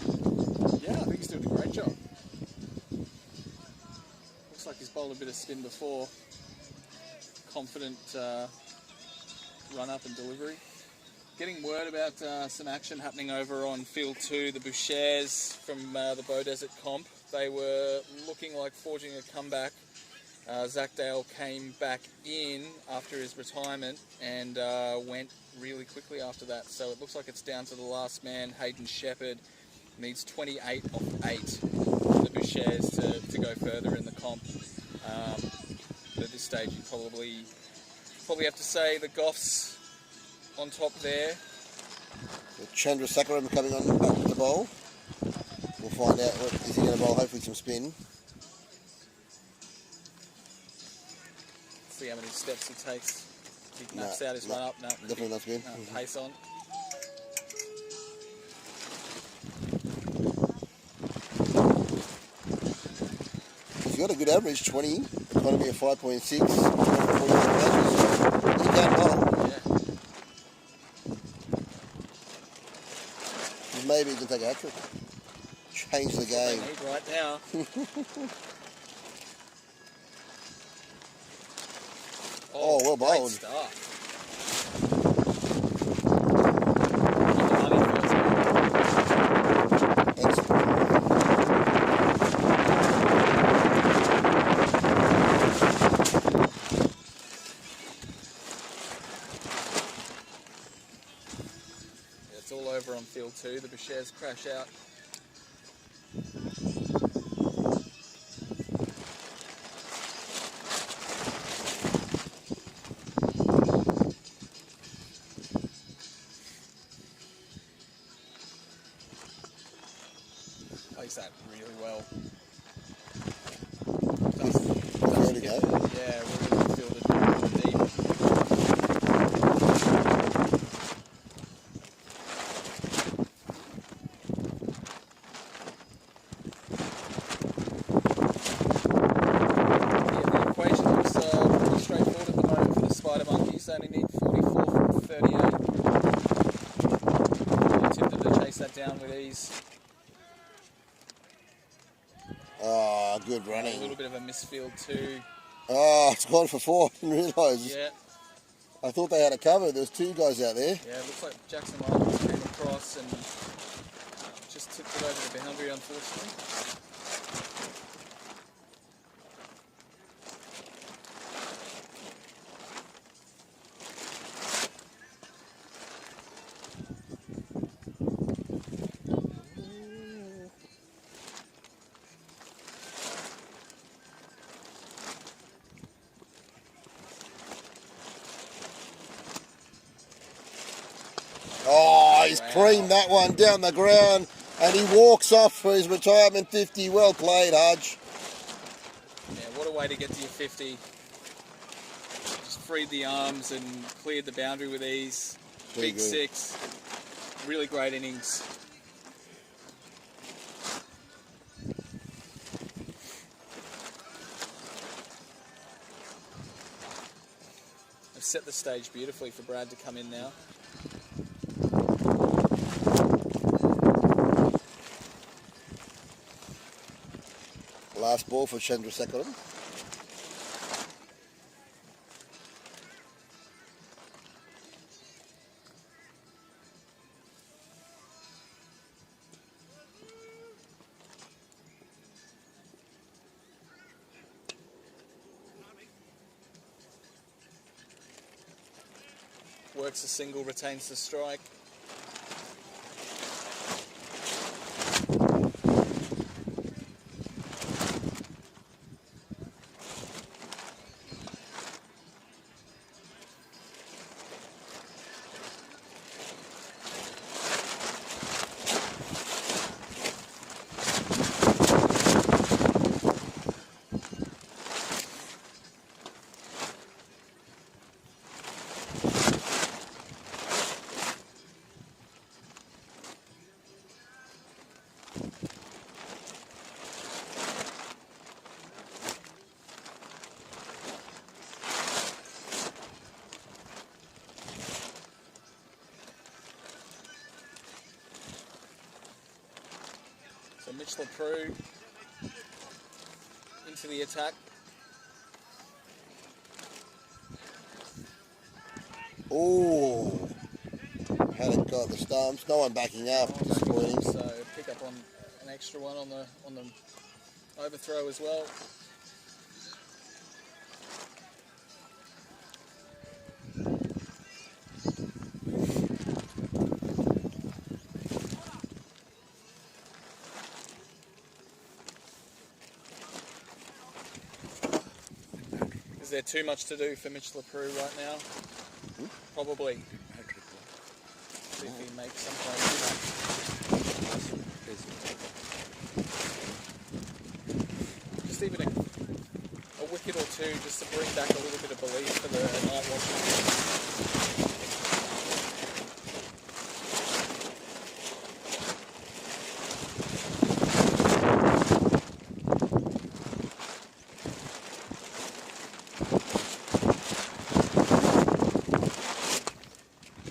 Speaker 1: Yeah, I think he's doing a great job. Looks like he's bowled a bit of spin before. Confident run up and delivery. Getting word about some action happening over on field 2, the Bouchers from the Bow Desert comp. They were looking like forging a comeback. Zach Dale came back in after his retirement and went really quickly after that. So it looks like it's down to the last man, Hayden Shepherd. Needs 28 off 8 for the Bouchers to go further in the comp. But at this stage, you probably have to say the Goffs on top there.
Speaker 5: Chandra Sakaram coming on back with the bowl. We'll find out what is he going to bowl. Hopefully some spin.
Speaker 1: See how many steps he takes. He maps out his run up. No,
Speaker 5: definitely not spin.
Speaker 1: No, pace on.
Speaker 5: He's got a good average, 20. Economy of 5.6. He can bowl.
Speaker 1: Yeah.
Speaker 5: Maybe he can take a hat trick. Change the
Speaker 1: That's what
Speaker 5: game.
Speaker 1: they need right now.
Speaker 5: Oh, well
Speaker 1: great
Speaker 5: bowled.
Speaker 1: start. It's all over on field 2. The Bouchers crash out. that really well.
Speaker 5: There we go.
Speaker 1: Yeah, really fielded deep. Yeah, the equation looks pretty straightforward at the moment for the spider monkeys. They only need 44 from 38. I'm tempted to chase that down with ease.
Speaker 5: Oh, good
Speaker 1: A
Speaker 5: running.
Speaker 1: little bit of a misfield too.
Speaker 5: Oh, it's gone for 4. I didn't realise.
Speaker 1: Yeah,
Speaker 5: I thought they had it covered. There's 2 guys out there.
Speaker 1: yeah. Looks like Jackson Michaels came across and just tipped it over the boundary, unfortunately.
Speaker 5: Oh, he's creamed that one down the ground, and he walks off for his retirement 50. Well played, Hudge.
Speaker 1: Yeah, what a way to get to your 50. Just freed the arms and cleared the boundary with ease.
Speaker 5: Very
Speaker 1: Big
Speaker 5: good.
Speaker 1: 6. Really great innings. They've set the stage beautifully for Brad to come in now.
Speaker 5: Last ball for Chandrasekaran.
Speaker 1: Works a single, retains the strike. So Mitch LaPrue into the attack.
Speaker 5: Oh, had it got the stumps. No one backing up. Disappointing.
Speaker 1: So pick up on an extra one on the overthrow as well. Is there too much to do for Mitch LaPrue right now? Probably. See if he makes some kind of just even a wicket or two just to bring back a little bit of belief for the Nite Watchmen.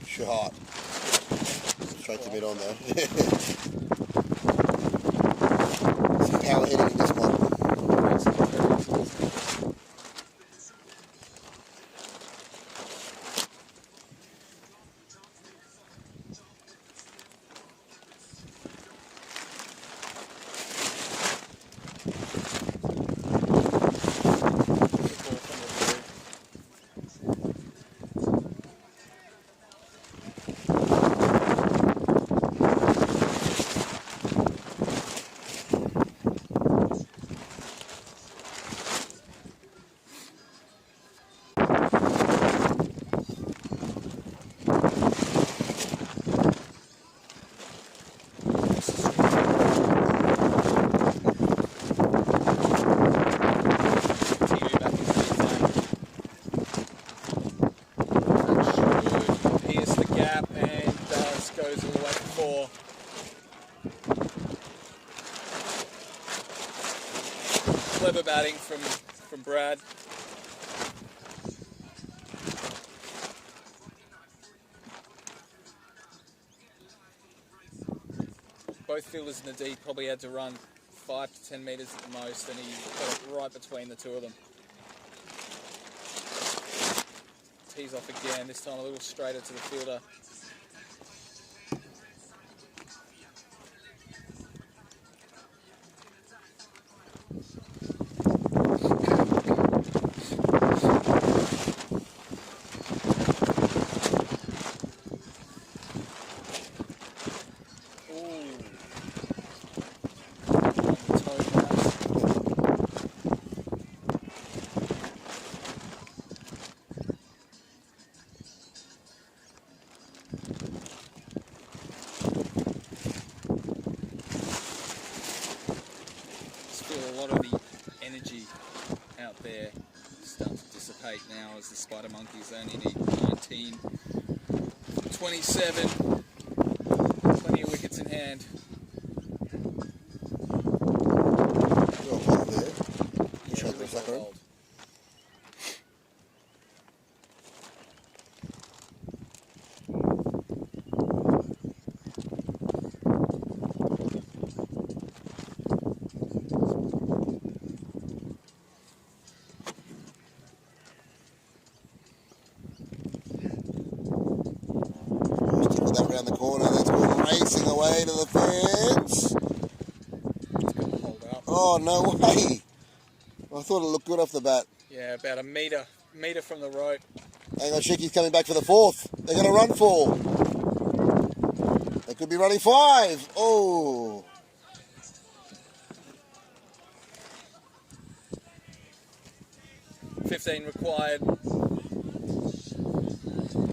Speaker 5: Shot. Straight to mid on though. Some power hitting in this one.
Speaker 1: Clever batting from Brad. Both fielders in the D probably had to run 5 to 10 metres at the most, and he got it right between the two of them. Tees off again, this time a little straighter to the fielder. A lot of the energy out there starting to dissipate now as the Spider Monkeys only need 19, 27, plenty of wickets in hand.
Speaker 5: Well played there.
Speaker 1: Yeah,
Speaker 5: Shot
Speaker 1: really
Speaker 5: the flicker.
Speaker 1: well bowled.
Speaker 5: That around the corner, that's going racing away to the fence.
Speaker 1: It's going to hold up.
Speaker 5: Oh, no way. I thought it looked good off the bat.
Speaker 1: Yeah, about a metre from the rope.
Speaker 5: Hang on, Shiki's coming back for the fourth. They're going to run 4. They could be running 5. Oh.
Speaker 1: $15 required.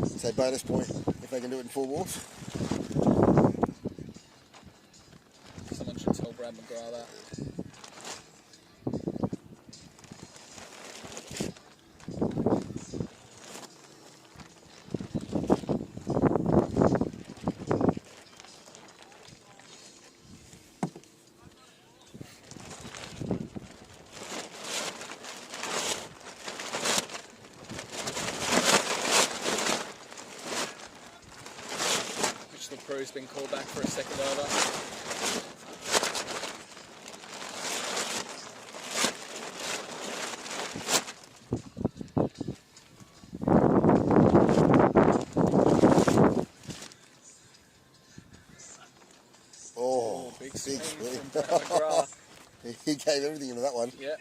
Speaker 5: Say bonus point if they can do it in 4 balls.
Speaker 1: Someone should tell Brad McGrath that. The crew's been called back for a second over.
Speaker 5: Oh,
Speaker 1: Big
Speaker 5: big
Speaker 1: swing
Speaker 5: swing.
Speaker 1: from Brad McGrath.
Speaker 5: He gave everything into that one.
Speaker 1: Yeah.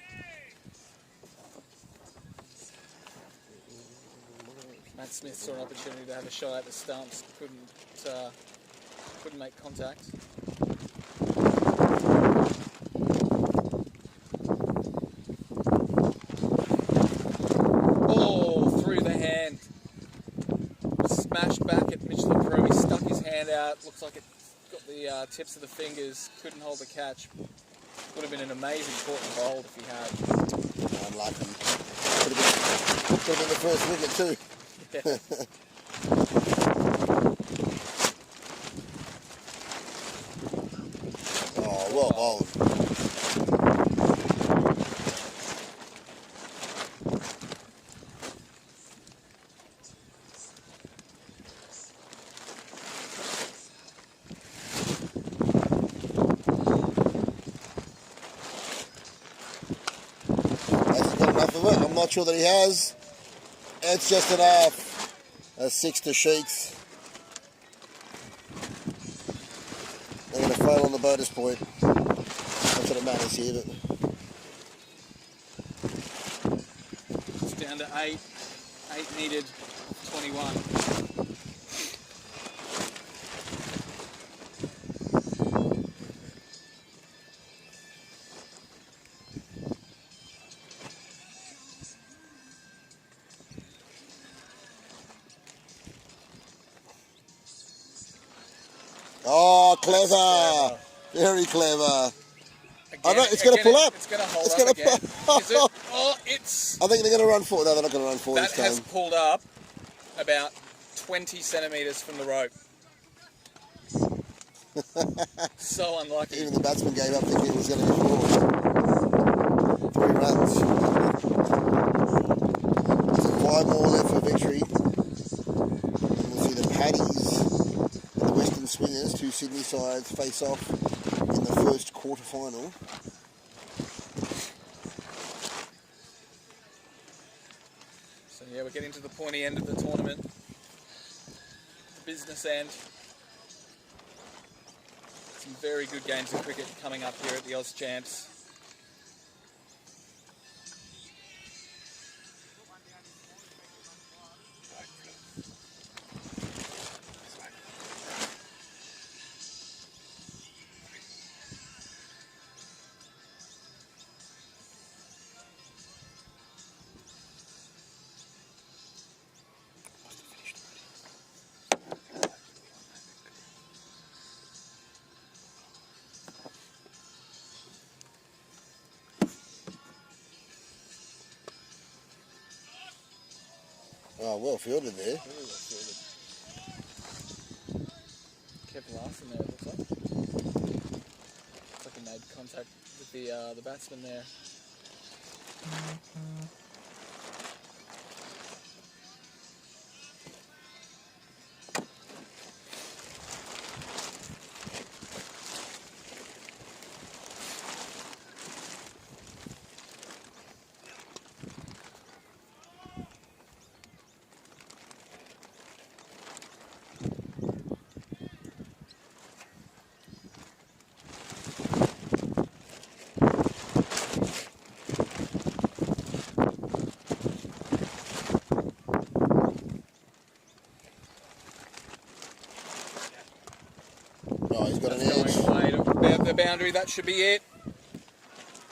Speaker 1: Matt Smith saw an opportunity to have a shot at the stumps, couldn't make contact. Oh, through the hand. Smashed back at Mitchell Crew. He stuck his hand out. Looks like it got the tips of the fingers. Couldn't hold the catch. Would have been an amazing caught and bowled if he had.
Speaker 5: Unlucky. Could have been the first wicket too.
Speaker 1: Yeah.
Speaker 5: Oh, well bowled. Has he got enough of it? I'm not sure that he has. It's just enough. A 6 to Sheets. They're going to fail on the bonus point. That's what it matters here. But
Speaker 1: It's down to 8. 8 needed, 21.
Speaker 5: oh, clever. Very clever.
Speaker 1: Again,
Speaker 5: know, it's gonna pull up.
Speaker 1: It's going to hold
Speaker 5: It's
Speaker 1: up
Speaker 5: gonna
Speaker 1: again.
Speaker 5: pull-
Speaker 1: Is it? Oh, it's...
Speaker 5: I think they're going to run 4. No, they're not going to run 4
Speaker 1: That
Speaker 5: this time.
Speaker 1: has pulled up about 20 centimetres from the rope. So unlucky.
Speaker 5: Even the batsman gave up thinking it was going to be 4. 5 more left for victory. And we'll see the Paddies and the Western Swingers, 2 Sydney sides, face off in the first quarter-final.
Speaker 1: So yeah, we're getting to the pointy end of the tournament. The business end. Some very good games of cricket coming up here at the Oz Champs.
Speaker 5: Oh, well fielded there.
Speaker 1: Really well fielded. Kept Larson there, it looks like. Looks like he made contact with the batsman there.
Speaker 5: Oh, he's got an
Speaker 1: That's
Speaker 5: edge.
Speaker 1: going wide about the boundary, that should be it.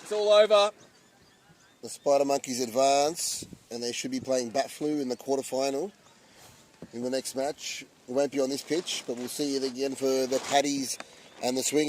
Speaker 1: It's all over.
Speaker 5: The Spider Monkeys advance, and they should be playing Bat Flu in the quarter-final in the next match. It won't be on this pitch, but we'll see it again for the Paddies and the Swingers.